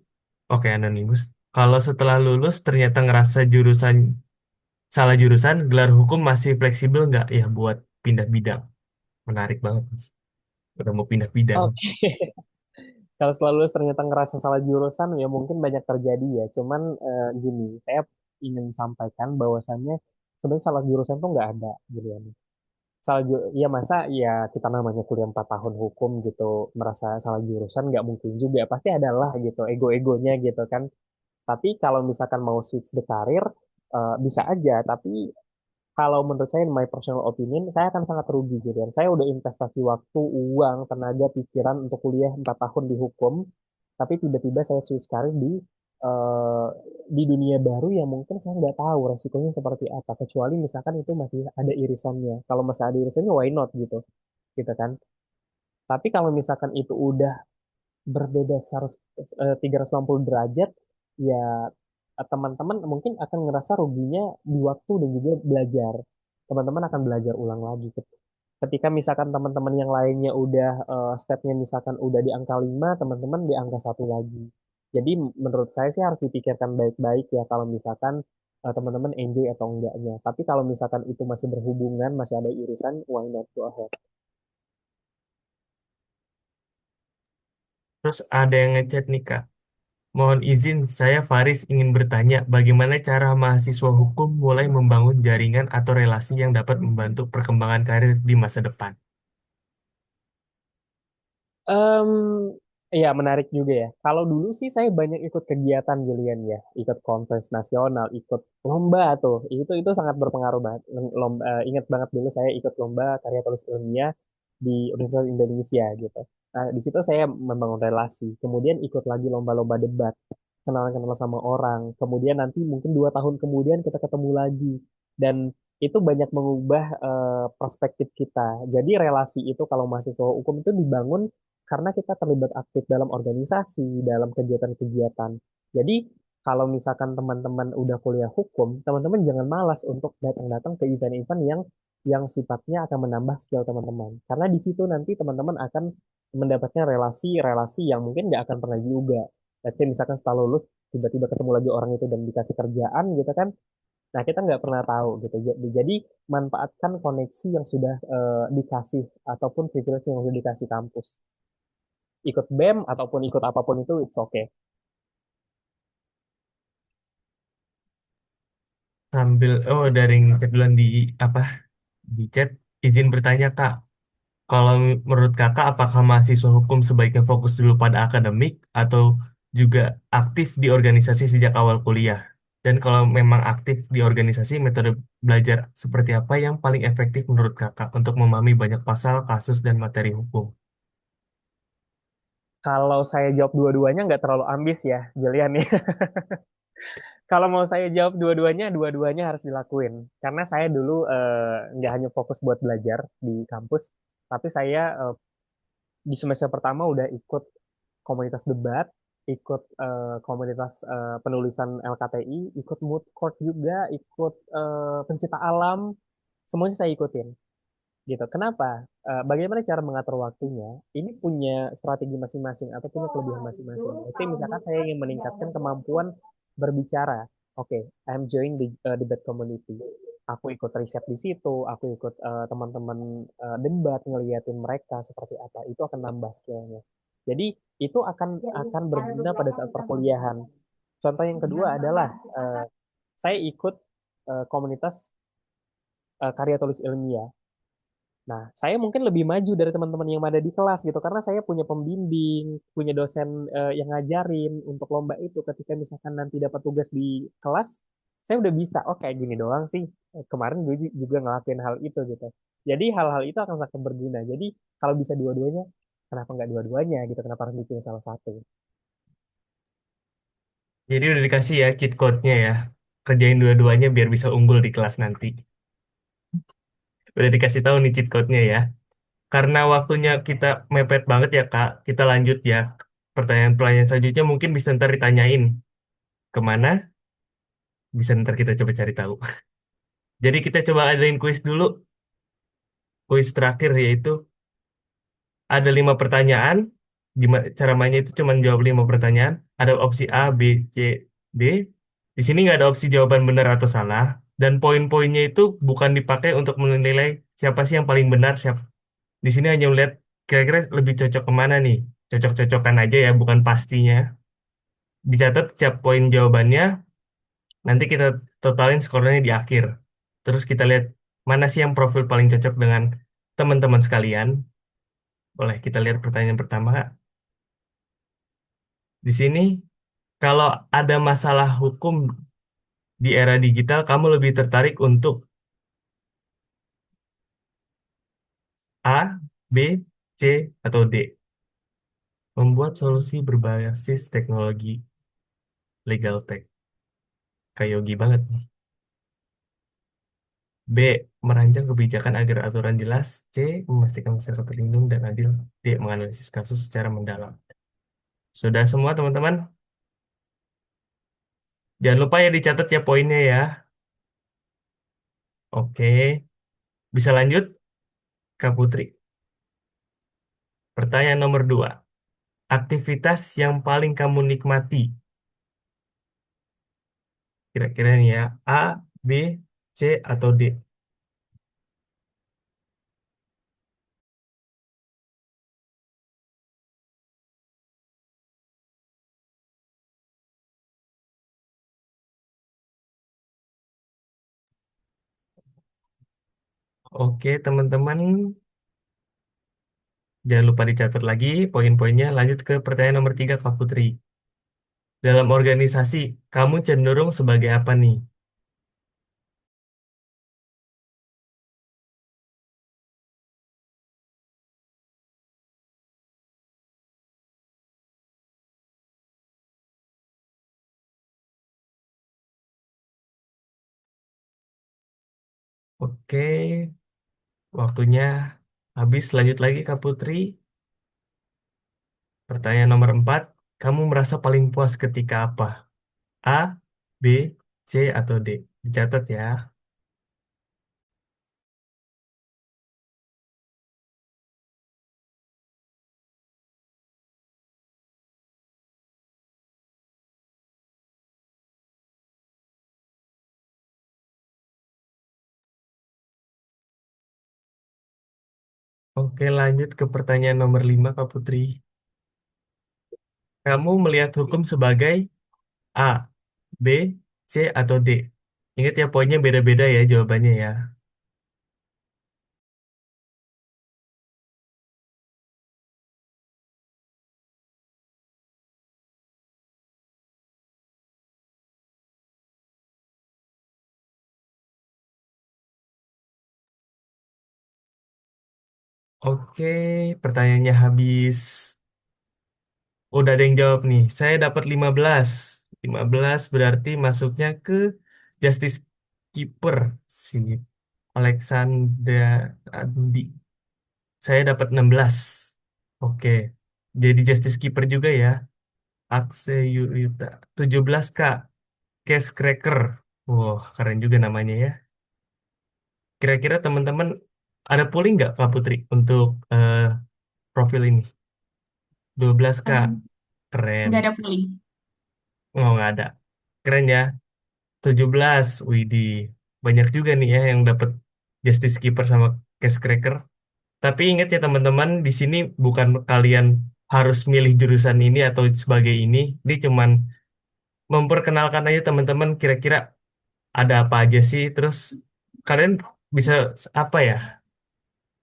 oke, Anonymous. Kalau setelah lulus ternyata ngerasa salah jurusan, gelar hukum masih fleksibel nggak ya buat pindah bidang? Menarik banget, Mas. Udah mau pindah bidang. Oke. Kalau setelah lulus ternyata ngerasa salah jurusan ya mungkin banyak terjadi ya. Cuman gini, saya ingin sampaikan bahwasannya sebenarnya salah jurusan tuh nggak ada Julian. Ya masa ya kita namanya kuliah 4 tahun hukum gitu merasa salah jurusan nggak mungkin juga pasti adalah gitu ego-egonya gitu kan. Tapi kalau misalkan mau switch the karir bisa aja. Tapi kalau menurut saya, in my personal opinion, saya akan sangat rugi Julian. Saya udah investasi waktu, uang, tenaga, pikiran untuk kuliah 4 tahun di hukum, tapi tiba-tiba saya switch karir eh, di dunia baru yang mungkin saya nggak tahu resikonya seperti apa. Kecuali misalkan itu masih ada irisannya. Kalau masih ada irisannya, why not gitu, gitu kan. Tapi kalau misalkan itu udah berbeda 360 derajat, ya teman-teman mungkin akan ngerasa ruginya di waktu dan juga belajar. Teman-teman akan belajar ulang lagi. Ketika misalkan teman-teman yang lainnya udah stepnya misalkan udah di angka 5, teman-teman di angka 1 lagi. Jadi menurut saya sih harus dipikirkan baik-baik ya kalau misalkan teman-teman enjoy atau enggaknya. Tapi kalau misalkan itu masih berhubungan, masih ada irisan, why not go ahead? Terus ada yang ngechat nih Kak. Mohon izin, saya Faris ingin bertanya bagaimana cara mahasiswa hukum mulai membangun jaringan atau relasi yang dapat membantu perkembangan karir di masa depan. Em, ya menarik juga ya. Kalau dulu sih saya banyak ikut kegiatan Julian ya, ikut kontes nasional, ikut lomba tuh. Itu sangat berpengaruh banget. Lomba, ingat banget dulu saya ikut lomba karya tulis ilmiah di Universitas Indonesia gitu. Nah, di situ saya membangun relasi. Kemudian ikut lagi lomba-lomba debat, kenalan-kenalan sama orang. Kemudian nanti mungkin 2 tahun kemudian kita ketemu lagi. Dan itu banyak mengubah perspektif kita. Jadi relasi itu kalau mahasiswa hukum itu dibangun karena kita terlibat aktif dalam organisasi, dalam kegiatan-kegiatan. Jadi kalau misalkan teman-teman udah kuliah hukum, teman-teman jangan malas untuk datang-datang ke event-event yang sifatnya akan menambah skill teman-teman. Karena di situ nanti teman-teman akan mendapatkan relasi-relasi yang mungkin nggak akan pernah juga. Let's say misalkan setelah lulus tiba-tiba ketemu lagi orang itu dan dikasih kerjaan gitu kan. Nah, kita nggak pernah tahu gitu. Jadi manfaatkan koneksi yang sudah dikasih ataupun privilege yang sudah dikasih kampus. Ikut BEM ataupun ikut apapun itu, it's okay. Sambil, oh dari yang ngechat duluan apa di chat, izin bertanya Kak, kalau menurut Kakak apakah mahasiswa hukum sebaiknya fokus dulu pada akademik atau juga aktif di organisasi sejak awal kuliah? Dan kalau memang aktif di organisasi, metode belajar seperti apa yang paling efektif menurut Kakak untuk memahami banyak pasal, kasus, dan materi hukum? Kalau saya jawab dua-duanya nggak terlalu ambis ya, Julian nih. Kalau mau saya jawab dua-duanya, dua-duanya harus dilakuin. Karena saya dulu nggak hanya fokus buat belajar di kampus, tapi saya di semester pertama udah ikut komunitas debat, ikut komunitas penulisan LKTI, ikut moot court juga, ikut pencipta alam, semuanya saya ikutin. Gitu. Kenapa? Bagaimana cara mengatur waktunya? Ini punya strategi masing-masing atau punya kelebihan masing-masing. Let's say misalkan saya ingin meningkatkan kemampuan berbicara. Oke, I'm join the debate community. Aku ikut riset di situ, aku ikut teman-teman debat, ngeliatin mereka seperti apa. Itu akan nambah skillnya. Jadi itu akan berguna pada saat perkuliahan. Contoh yang kedua adalah saya ikut komunitas karya tulis ilmiah. Nah, saya mungkin lebih maju dari teman-teman yang ada di kelas gitu karena saya punya pembimbing, punya dosen yang ngajarin untuk lomba itu. Ketika misalkan nanti dapat tugas di kelas, saya udah bisa. Oh, kayak gini doang sih. Kemarin gue juga ngelakuin hal itu gitu. Jadi hal-hal itu akan sangat berguna. Jadi kalau bisa dua-duanya, kenapa nggak dua-duanya gitu? Kenapa harus dipilih salah satu? Jadi udah dikasih ya cheat code-nya ya. Kerjain dua-duanya biar bisa unggul di kelas nanti. Udah dikasih tahu nih cheat code-nya ya. Karena waktunya kita mepet banget ya Kak, kita lanjut ya. Pertanyaan-pertanyaan selanjutnya mungkin bisa ntar ditanyain kemana, bisa ntar kita coba cari tahu. Jadi kita coba adain kuis dulu. Kuis terakhir yaitu ada 5 pertanyaan. Gimana cara mainnya itu cuma jawab 5 pertanyaan. Ada opsi A, B, C, D. Di sini nggak ada opsi jawaban benar atau salah. Dan poin-poinnya itu bukan dipakai untuk menilai siapa sih yang paling benar. Di sini hanya melihat kira-kira lebih cocok kemana nih. Cocok-cocokan aja ya, bukan pastinya. Dicatat setiap poin jawabannya. Nanti kita totalin skornya di akhir. Terus kita lihat mana sih yang profil paling cocok dengan teman-teman sekalian. Boleh kita lihat pertanyaan pertama, Kak. Di sini, kalau ada masalah hukum di era digital, kamu lebih tertarik untuk A, B, C, atau D? Membuat solusi berbasis teknologi legal tech. Kayak Yogi banget nih. B. Merancang kebijakan agar aturan jelas. C. Memastikan masyarakat terlindung dan adil. D. Menganalisis kasus secara mendalam. Sudah semua teman-teman? Jangan lupa ya dicatat ya poinnya ya. Oke. Bisa lanjut, Kak Putri. Pertanyaan nomor 2. Aktivitas yang paling kamu nikmati. Kira-kira nih ya. A, B, C, atau D? Oke, teman-teman. Jangan lupa dicatat lagi poin-poinnya. Lanjut ke pertanyaan nomor 3, Kak Putri. Dalam organisasi, kamu cenderung sebagai apa nih? Oke, waktunya habis. Lanjut lagi, Kak Putri. Pertanyaan nomor 4, kamu merasa paling puas ketika apa? A, B, C, atau D? Dicatat ya. Oke, lanjut ke pertanyaan nomor 5, Kak Putri. Kamu melihat hukum sebagai A, B, C, atau D? Ingat ya, poinnya beda-beda ya jawabannya ya. Oke, pertanyaannya habis. Udah ada yang jawab nih. Saya dapat 15. 15 berarti masuknya ke Justice Keeper. Sini. Alexander Andi. Saya dapat 16. Oke. Jadi Justice Keeper juga ya. Akse Yuta. 17 Kak. Case Cracker. Wah, keren juga namanya ya. Kira-kira teman-teman ada polling nggak Kak Putri untuk profil ini? 12 Kak. Em, Keren. nggak ada polling. Oh, nggak ada. Keren ya. 17, Widih. Banyak juga nih ya yang dapat Justice Keeper sama Case Cracker. Tapi ingat ya teman-teman, di sini bukan kalian harus milih jurusan ini atau sebagai ini. Ini cuman memperkenalkan aja teman-teman kira-kira ada apa aja sih. Terus kalian bisa apa ya?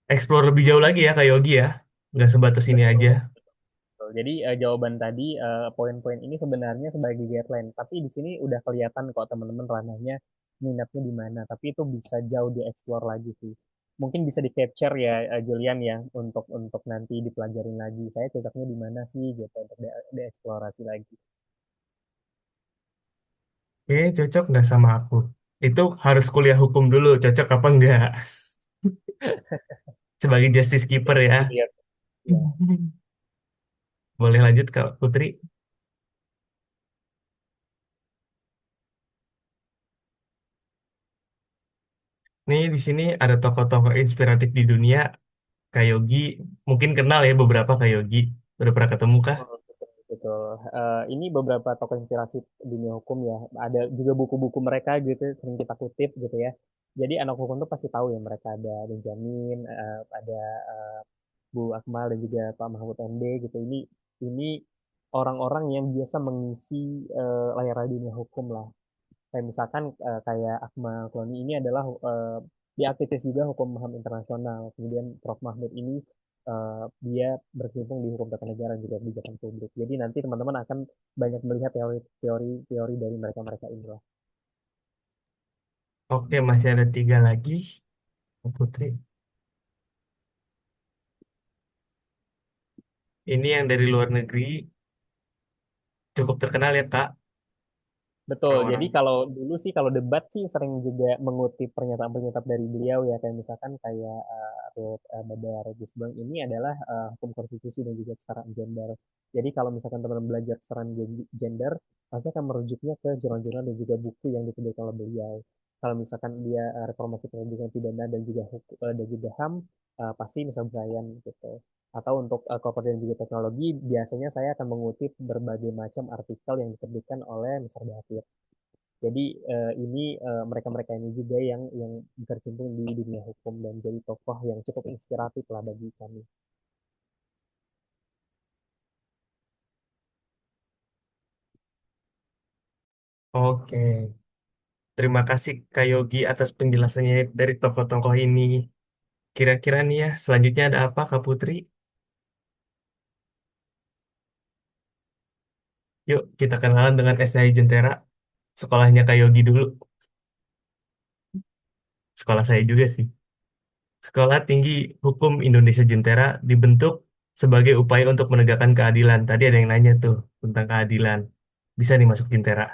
Explore lebih jauh lagi ya Kak Yogi ya. Nggak sebatas ini aja. Betul. Betul. Jadi jawaban tadi poin-poin ini sebenarnya sebagai guideline, tapi di sini udah kelihatan kok teman-teman ranahnya minatnya di mana. Tapi itu bisa jauh dieksplor lagi sih. Mungkin bisa di capture ya Julian ya untuk nanti dipelajarin lagi. Saya cocoknya di mana sih gitu untuk dieksplorasi lagi. Cocok nggak sama aku? Itu harus kuliah hukum dulu, cocok apa enggak? Sebagai Justice Keeper ya. Dilihat ya. Boleh lanjut Kak Putri? Nih di sini ada tokoh-tokoh inspiratif di dunia. Kak Yogi, mungkin kenal ya beberapa Kak Yogi. Udah pernah ketemu kah? Oh, betul, betul. Ini beberapa tokoh inspirasi dunia hukum ya. Ada juga buku-buku mereka gitu, sering kita kutip gitu ya. Jadi anak hukum tuh pasti tahu ya mereka ada Benjamin, ada eh, Bu Akmal dan juga Pak Mahfud MD gitu. Ini orang-orang yang biasa mengisi layar dunia hukum lah. Kayak misalkan kayak Akmal Kloni ini adalah dia aktivis juga hukum HAM internasional. Kemudian Prof. Mahmud ini dia berkecimpung di hukum tata negara dan juga kebijakan publik. Jadi nanti teman-teman akan banyak melihat teori dari mereka-mereka inilah. Oke, masih ada tiga lagi, Putri. Ini yang dari luar negeri, cukup terkenal ya, Kak. Betul. Jadi Orang-orang. kalau dulu sih kalau debat sih sering juga mengutip pernyataan-pernyataan dari beliau ya kayak misalkan kayak Ruth Bader Gisbang ini adalah hukum konstitusi dan juga kesetaraan gender. Jadi kalau misalkan teman-teman belajar kesetaraan gender, pasti akan merujuknya ke jurnal-jurnal dan juga buku yang diterbitkan oleh beliau. Kalau misalkan dia reformasi peradilan pidana dan juga HAM, pasti misal Brian gitu. Atau untuk corporate dan juga teknologi, biasanya saya akan mengutip berbagai macam artikel yang diterbitkan oleh Mr. David. Jadi ini mereka-mereka ini juga yang berkecimpung di dunia hukum dan jadi tokoh yang cukup inspiratif lah bagi kami. Oke. Terima kasih Kak Yogi atas penjelasannya dari tokoh-tokoh ini. Kira-kira nih ya, selanjutnya ada apa Kak Putri? Yuk kita kenalan dengan STI Jentera. Sekolahnya Kak Yogi dulu. Sekolah saya juga sih. Sekolah Tinggi Hukum Indonesia Jentera dibentuk sebagai upaya untuk menegakkan keadilan. Tadi ada yang nanya tuh tentang keadilan. Bisa nih masuk Jentera.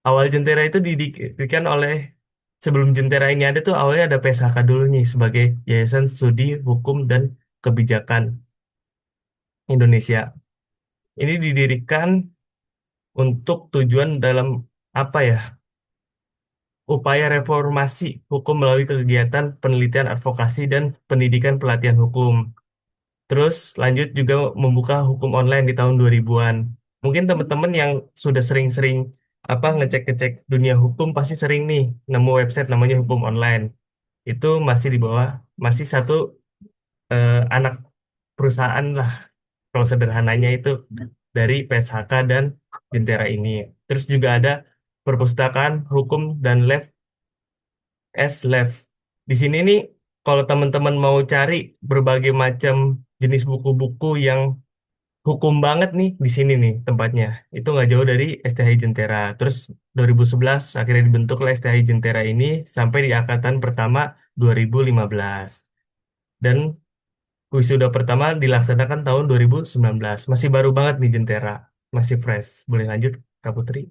Awal Jentera itu didirikan oleh sebelum Jentera ini ada tuh awalnya ada PSHK dulu nih sebagai Yayasan Studi Hukum dan Kebijakan Indonesia. Ini didirikan untuk tujuan dalam apa ya? Upaya reformasi hukum melalui kegiatan penelitian advokasi dan pendidikan pelatihan hukum. Terus lanjut juga membuka hukum online di tahun 2000-an. Mungkin teman-teman yang sudah sering-sering ngecek-ngecek dunia hukum pasti sering nih nemu website namanya hukum online. Itu masih di bawah, masih satu anak perusahaan lah kalau sederhananya itu dari PSHK dan Jentera ini. Terus juga ada perpustakaan hukum dan Left. Di sini nih, kalau teman-teman mau cari berbagai macam jenis buku-buku yang hukum banget nih di sini nih tempatnya. Itu nggak jauh dari STHI Jentera. Terus 2011 akhirnya dibentuklah STHI Jentera ini sampai di angkatan pertama 2015. Dan wisuda pertama dilaksanakan tahun 2019. Masih baru banget nih Jentera. Masih fresh. Boleh lanjut, Kak Putri?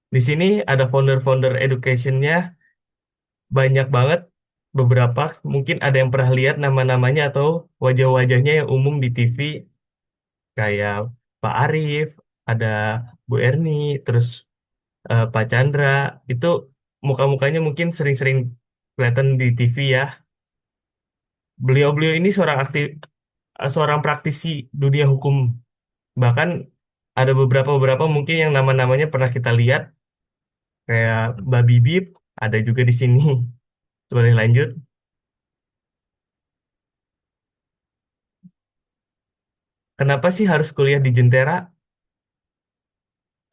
Di sini ada founder-founder educationnya banyak banget. Beberapa mungkin ada yang pernah lihat nama-namanya atau wajah-wajahnya yang umum di TV kayak Pak Arief, ada Bu Erni, terus Pak Chandra. Itu muka-mukanya mungkin sering-sering kelihatan di TV ya. Beliau-beliau ini seorang praktisi dunia hukum. Bahkan ada beberapa mungkin yang nama-namanya pernah kita lihat kayak Mbak Bibip ada juga di sini. Boleh lanjut. Kenapa sih harus kuliah di Jentera?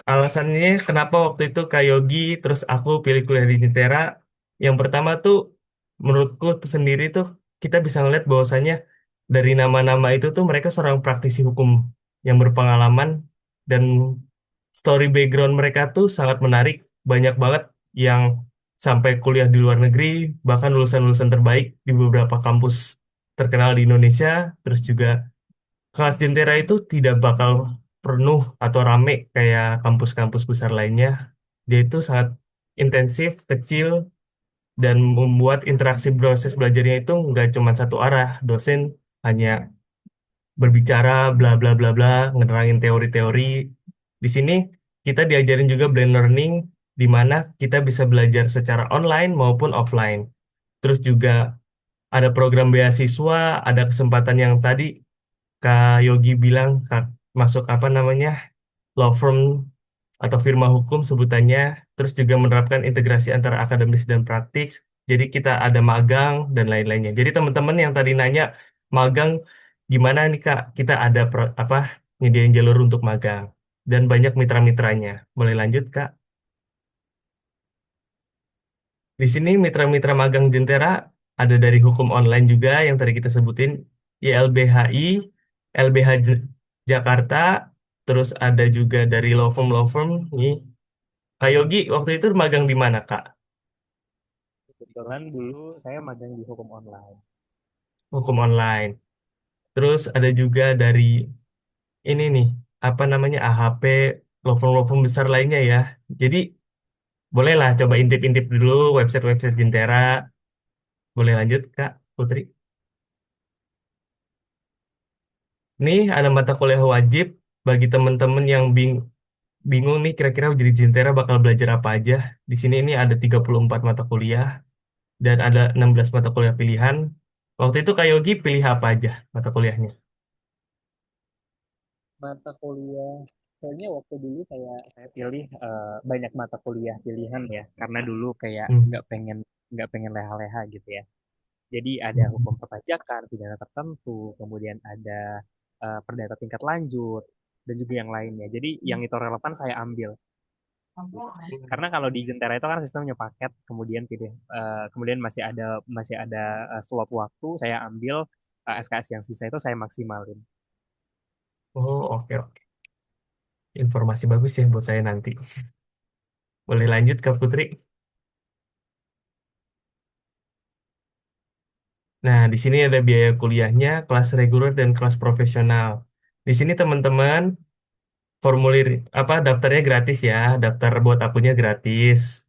Alasannya kenapa waktu itu Kak Yogi terus aku pilih kuliah di Jentera. Yang pertama tuh menurutku tuh sendiri tuh kita bisa ngeliat bahwasannya dari nama-nama itu tuh mereka seorang praktisi hukum yang berpengalaman dan story background mereka tuh sangat menarik. Banyak banget yang sampai kuliah di luar negeri, bahkan lulusan-lulusan terbaik di beberapa kampus terkenal di Indonesia. Terus juga kelas Jentera itu tidak bakal penuh atau rame kayak kampus-kampus besar lainnya. Dia itu sangat intensif, kecil, dan membuat interaksi proses belajarnya itu nggak cuma satu arah. Dosen hanya berbicara bla bla bla bla, ngerangin teori-teori. Di sini kita diajarin juga blend learning, di mana kita bisa belajar secara online maupun offline. Terus juga ada program beasiswa, ada kesempatan yang tadi Kak Yogi bilang masuk apa namanya law firm atau firma hukum sebutannya, terus juga menerapkan integrasi antara akademis dan praktis. Jadi kita ada magang dan lain-lainnya. Jadi teman-teman yang tadi nanya magang gimana nih Kak? Kita ada nyediain jalur untuk magang. dan banyak mitra-mitranya. Boleh lanjut, Kak? Di sini mitra-mitra magang Jentera ada dari hukum online juga yang tadi kita sebutin, YLBHI, LBH Jakarta, terus ada juga dari law firm nih. Kak Yogi waktu itu magang di mana, Kak? Kebetulan dulu saya magang di hukum online. Hukum online. Terus ada juga dari ini nih, apa namanya AHP, law firm besar lainnya ya. Jadi bolehlah coba intip-intip dulu website-website Jentera. Boleh lanjut, Kak Putri. Nih ada mata kuliah wajib bagi teman-teman yang bingung nih kira-kira jadi Jentera bakal belajar apa aja. Di sini ini ada 34 mata kuliah dan ada 16 mata kuliah pilihan. Waktu itu Kak Yogi pilih apa aja mata kuliahnya? Mata kuliah, kayaknya waktu dulu saya pilih banyak mata kuliah pilihan ya, karena dulu kayak Hmm. nggak pengen leha-leha gitu ya. Jadi ada hukum Hmm. perpajakan, pidana tertentu, kemudian ada perdata tingkat lanjut, dan juga yang lainnya. Jadi yang itu relevan saya ambil. Karena kalau di Jentera itu kan sistemnya paket, kemudian masih ada slot waktu, saya ambil SKS yang sisa itu saya maksimalin. Oh, oke, oke. Informasi bagus ya buat saya nanti. Boleh lanjut Kak Putri? Nah, di sini ada biaya kuliahnya, kelas reguler dan kelas profesional. Di sini teman-teman formulir apa daftarnya gratis ya, daftar buat akunnya gratis.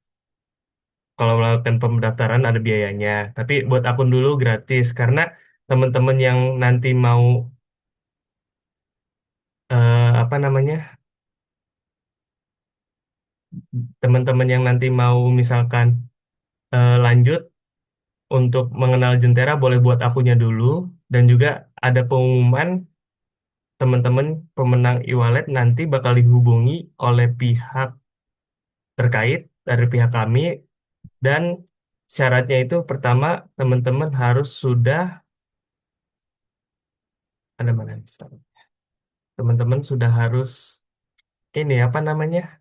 Kalau melakukan pendaftaran ada biayanya, tapi buat akun dulu gratis karena teman-teman yang nanti mau apa namanya, teman-teman yang nanti mau misalkan lanjut untuk mengenal Jentera boleh buat akunnya dulu dan juga ada pengumuman teman-teman pemenang e-wallet nanti bakal dihubungi oleh pihak terkait dari pihak kami dan syaratnya itu pertama teman-teman harus sudah ada mana nih, teman-teman sudah harus ini apa namanya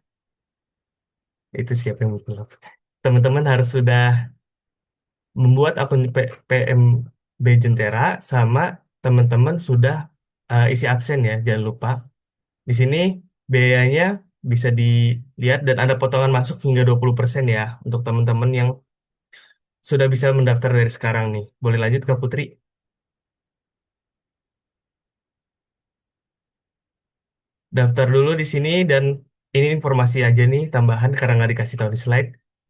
itu siapa yang butuh teman-teman harus sudah membuat akun PMB Jentera sama teman-teman sudah isi absen ya jangan lupa di sini biayanya bisa dilihat dan ada potongan masuk hingga 20% ya untuk teman-teman yang sudah bisa mendaftar dari sekarang nih boleh lanjut ke Putri. Daftar dulu di sini dan ini informasi aja nih tambahan karena nggak dikasih tahu di slide.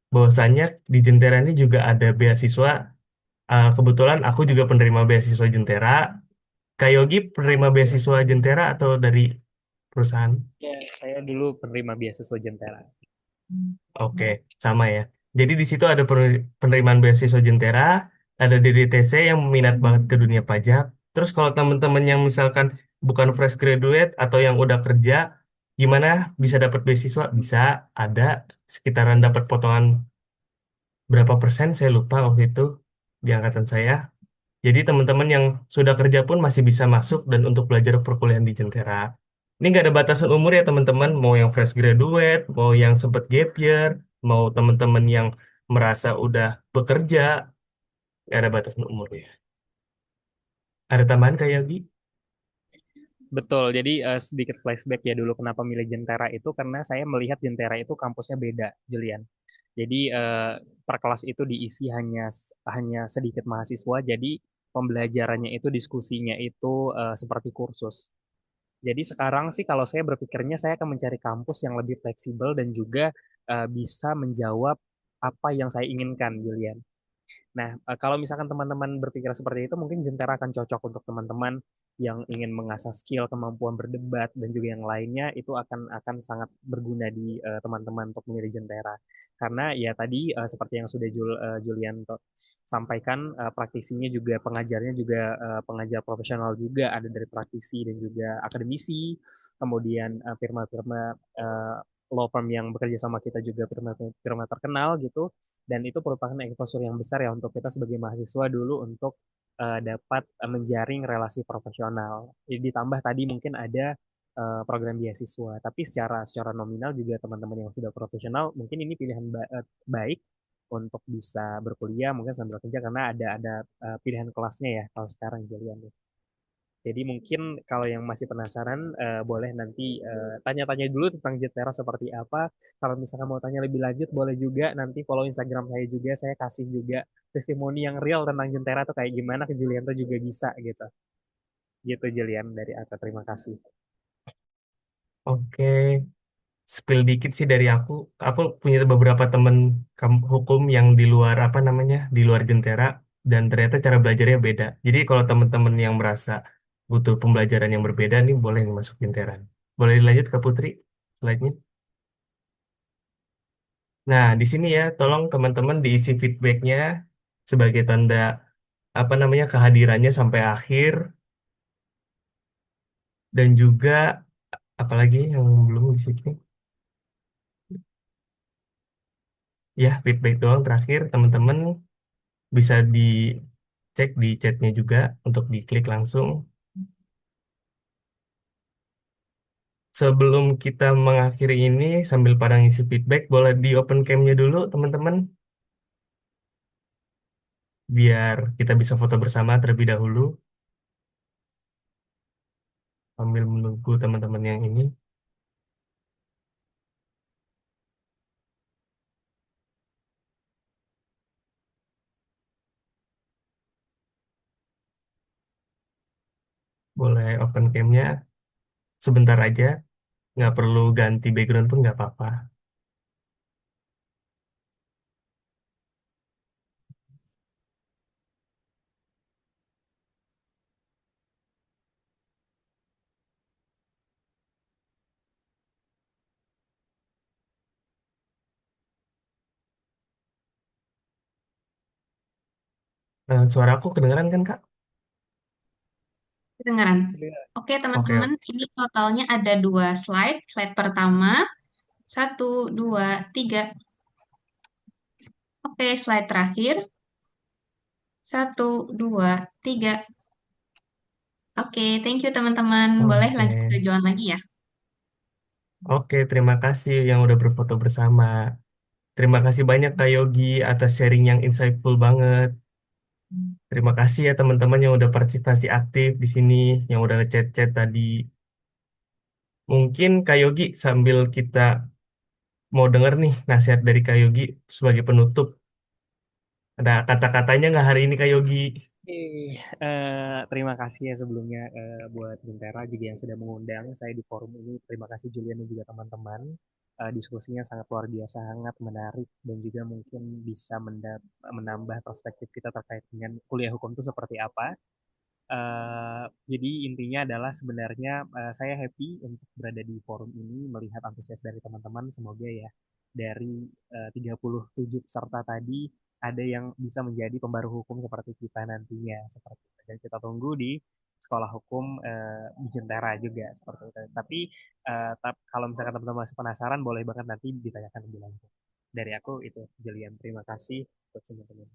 Bahwasannya di Jentera ini juga ada beasiswa. Kebetulan aku juga penerima beasiswa Jentera. Kak Yogi penerima beasiswa Jentera atau dari perusahaan? Ya, saya dulu penerima beasiswa Jentera. Oke, sama ya. Jadi di situ ada penerimaan beasiswa Jentera, ada DDTC yang minat banget ke dunia pajak. Terus kalau teman-teman yang misalkan bukan fresh graduate atau yang udah kerja, gimana bisa dapat beasiswa? Bisa ada sekitaran dapat potongan berapa persen, saya lupa waktu itu di angkatan saya. Jadi teman-teman yang sudah kerja pun masih bisa masuk dan untuk belajar perkuliahan di Jentera. Ini nggak ada batasan umur ya teman-teman, mau yang fresh graduate, mau yang sempat gap year, mau teman-teman yang merasa udah bekerja, nggak ada batasan umur ya. Ada tambahan kayak Yogi? Betul, jadi sedikit flashback ya dulu kenapa milih Jentera itu karena saya melihat Jentera itu kampusnya beda, Julian. Jadi per kelas itu diisi hanya sedikit mahasiswa, jadi pembelajarannya itu diskusinya itu seperti kursus. Jadi sekarang sih kalau saya berpikirnya saya akan mencari kampus yang lebih fleksibel dan juga bisa menjawab apa yang saya inginkan, Julian. Nah, kalau misalkan teman-teman berpikir seperti itu, mungkin Jentera akan cocok untuk teman-teman yang ingin mengasah skill, kemampuan berdebat, dan juga yang lainnya, itu akan sangat berguna di teman-teman untuk memilih Jentera. Karena ya tadi, seperti yang sudah Julianto sampaikan, praktisinya juga, pengajarnya juga pengajar profesional juga, ada dari praktisi dan juga akademisi, kemudian firma-firma law firm yang bekerja sama kita juga firma terkenal gitu dan itu merupakan exposure yang besar ya untuk kita sebagai mahasiswa dulu untuk dapat menjaring relasi profesional. Jadi ditambah tadi mungkin ada program beasiswa. Tapi secara nominal juga teman-teman yang sudah profesional mungkin ini pilihan baik untuk bisa berkuliah mungkin sambil kerja karena ada pilihan kelasnya ya kalau sekarang Julian. Jadi mungkin kalau yang masih penasaran boleh nanti tanya-tanya dulu tentang Jetera seperti apa. Kalau misalkan mau tanya lebih lanjut boleh juga nanti follow Instagram saya juga. Saya kasih juga testimoni yang real tentang Jentera tuh kayak gimana ke Julian tuh juga bisa gitu. Gitu Julian dari aku. Terima kasih. Oke, spill dikit sih dari aku. Aku punya beberapa temen hukum yang di luar apa namanya, di luar Jentera, dan ternyata cara belajarnya beda. Jadi kalau teman-teman yang merasa butuh pembelajaran yang berbeda, nih boleh nih masuk Jentera. Boleh dilanjut ke Putri slide-nya. Nah, di sini ya, tolong teman-teman diisi feedbacknya sebagai tanda apa namanya kehadirannya sampai akhir, dan juga apalagi yang belum di sini. Ya, feedback doang terakhir, teman-teman bisa dicek di chatnya juga untuk diklik langsung. Sebelum kita mengakhiri ini, sambil pada ngisi feedback, boleh di open cam-nya dulu, teman-teman, biar kita bisa foto bersama terlebih dahulu, sambil menunggu teman-teman yang ini. Boleh open cam-nya sebentar aja, nggak perlu ganti background pun nggak apa-apa. Suaraku kedengeran kan, Kak? Kedengaran. Iya. Oke, Oke, teman-teman, ini totalnya ada dua slide. Slide pertama, satu, dua, tiga. Oke, slide terakhir, satu, dua, tiga. Oke, thank you teman-teman. Boleh oke. lanjut ke Joan lagi ya. Oke, terima kasih yang udah berfoto bersama. Terima kasih banyak Kak Yogi atas sharing yang insightful banget. Terima kasih ya teman-teman yang udah partisipasi aktif di sini, yang udah ngechat-chat tadi. Mungkin Kak Yogi sambil kita mau denger nih nasihat dari Kak Yogi sebagai penutup. Ada kata-katanya nggak hari ini Kak Yogi? Terima kasih ya sebelumnya buat Jentera juga yang sudah mengundang saya di forum ini. Terima kasih Julian dan juga teman-teman. Diskusinya sangat luar biasa, sangat menarik dan juga mungkin bisa menambah perspektif kita terkait dengan kuliah hukum itu seperti apa. Jadi intinya adalah sebenarnya saya happy untuk berada di forum ini, melihat antusias dari teman-teman. Semoga ya dari 37 peserta tadi ada yang bisa menjadi pembaru hukum seperti kita nantinya. Seperti itu. Dan kita tunggu di sekolah hukum di Jentera juga seperti itu. Tapi kalau misalkan teman-teman masih penasaran, boleh banget nanti ditanyakan lebih lanjut. Dari aku itu, Julian. Terima kasih buat teman-teman.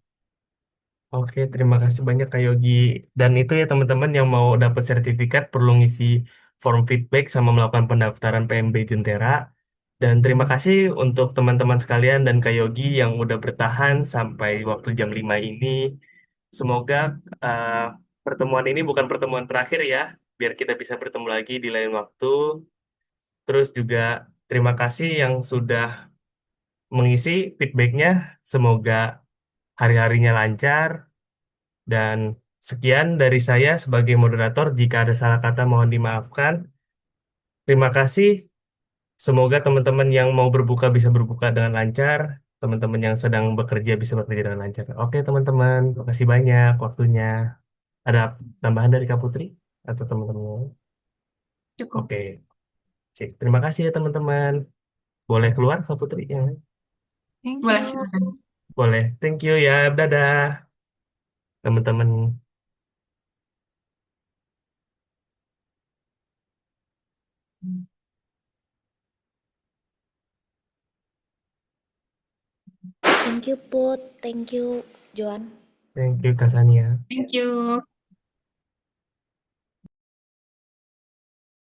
Oke, terima kasih banyak Kak Yogi. Dan itu ya teman-teman yang mau dapat sertifikat perlu ngisi form feedback sama melakukan pendaftaran PMB Jentera. Dan terima kasih untuk teman-teman sekalian dan Kak Yogi yang udah bertahan sampai waktu jam 5 ini. Semoga uh, pertemuan ini bukan pertemuan terakhir ya, biar kita bisa bertemu lagi di lain waktu. Terus juga terima kasih yang sudah mengisi feedbacknya. Semoga hari-harinya lancar. Dan sekian dari saya sebagai moderator. Jika ada salah kata mohon dimaafkan. Terima kasih. Semoga teman-teman yang mau berbuka bisa berbuka dengan lancar. Teman-teman yang sedang bekerja bisa bekerja dengan lancar. Oke teman-teman, terima kasih banyak waktunya. Ada tambahan dari Kak Putri atau teman-teman? Cukup. Oke, sip. Terima kasih ya teman-teman. Boleh keluar Kak Putri? Ya. Thank Boleh, you. silakan. Boleh. Thank you ya. Dadah teman-teman. Thank you Put, thank you Joan. Thank you Kak Sania. Thank you.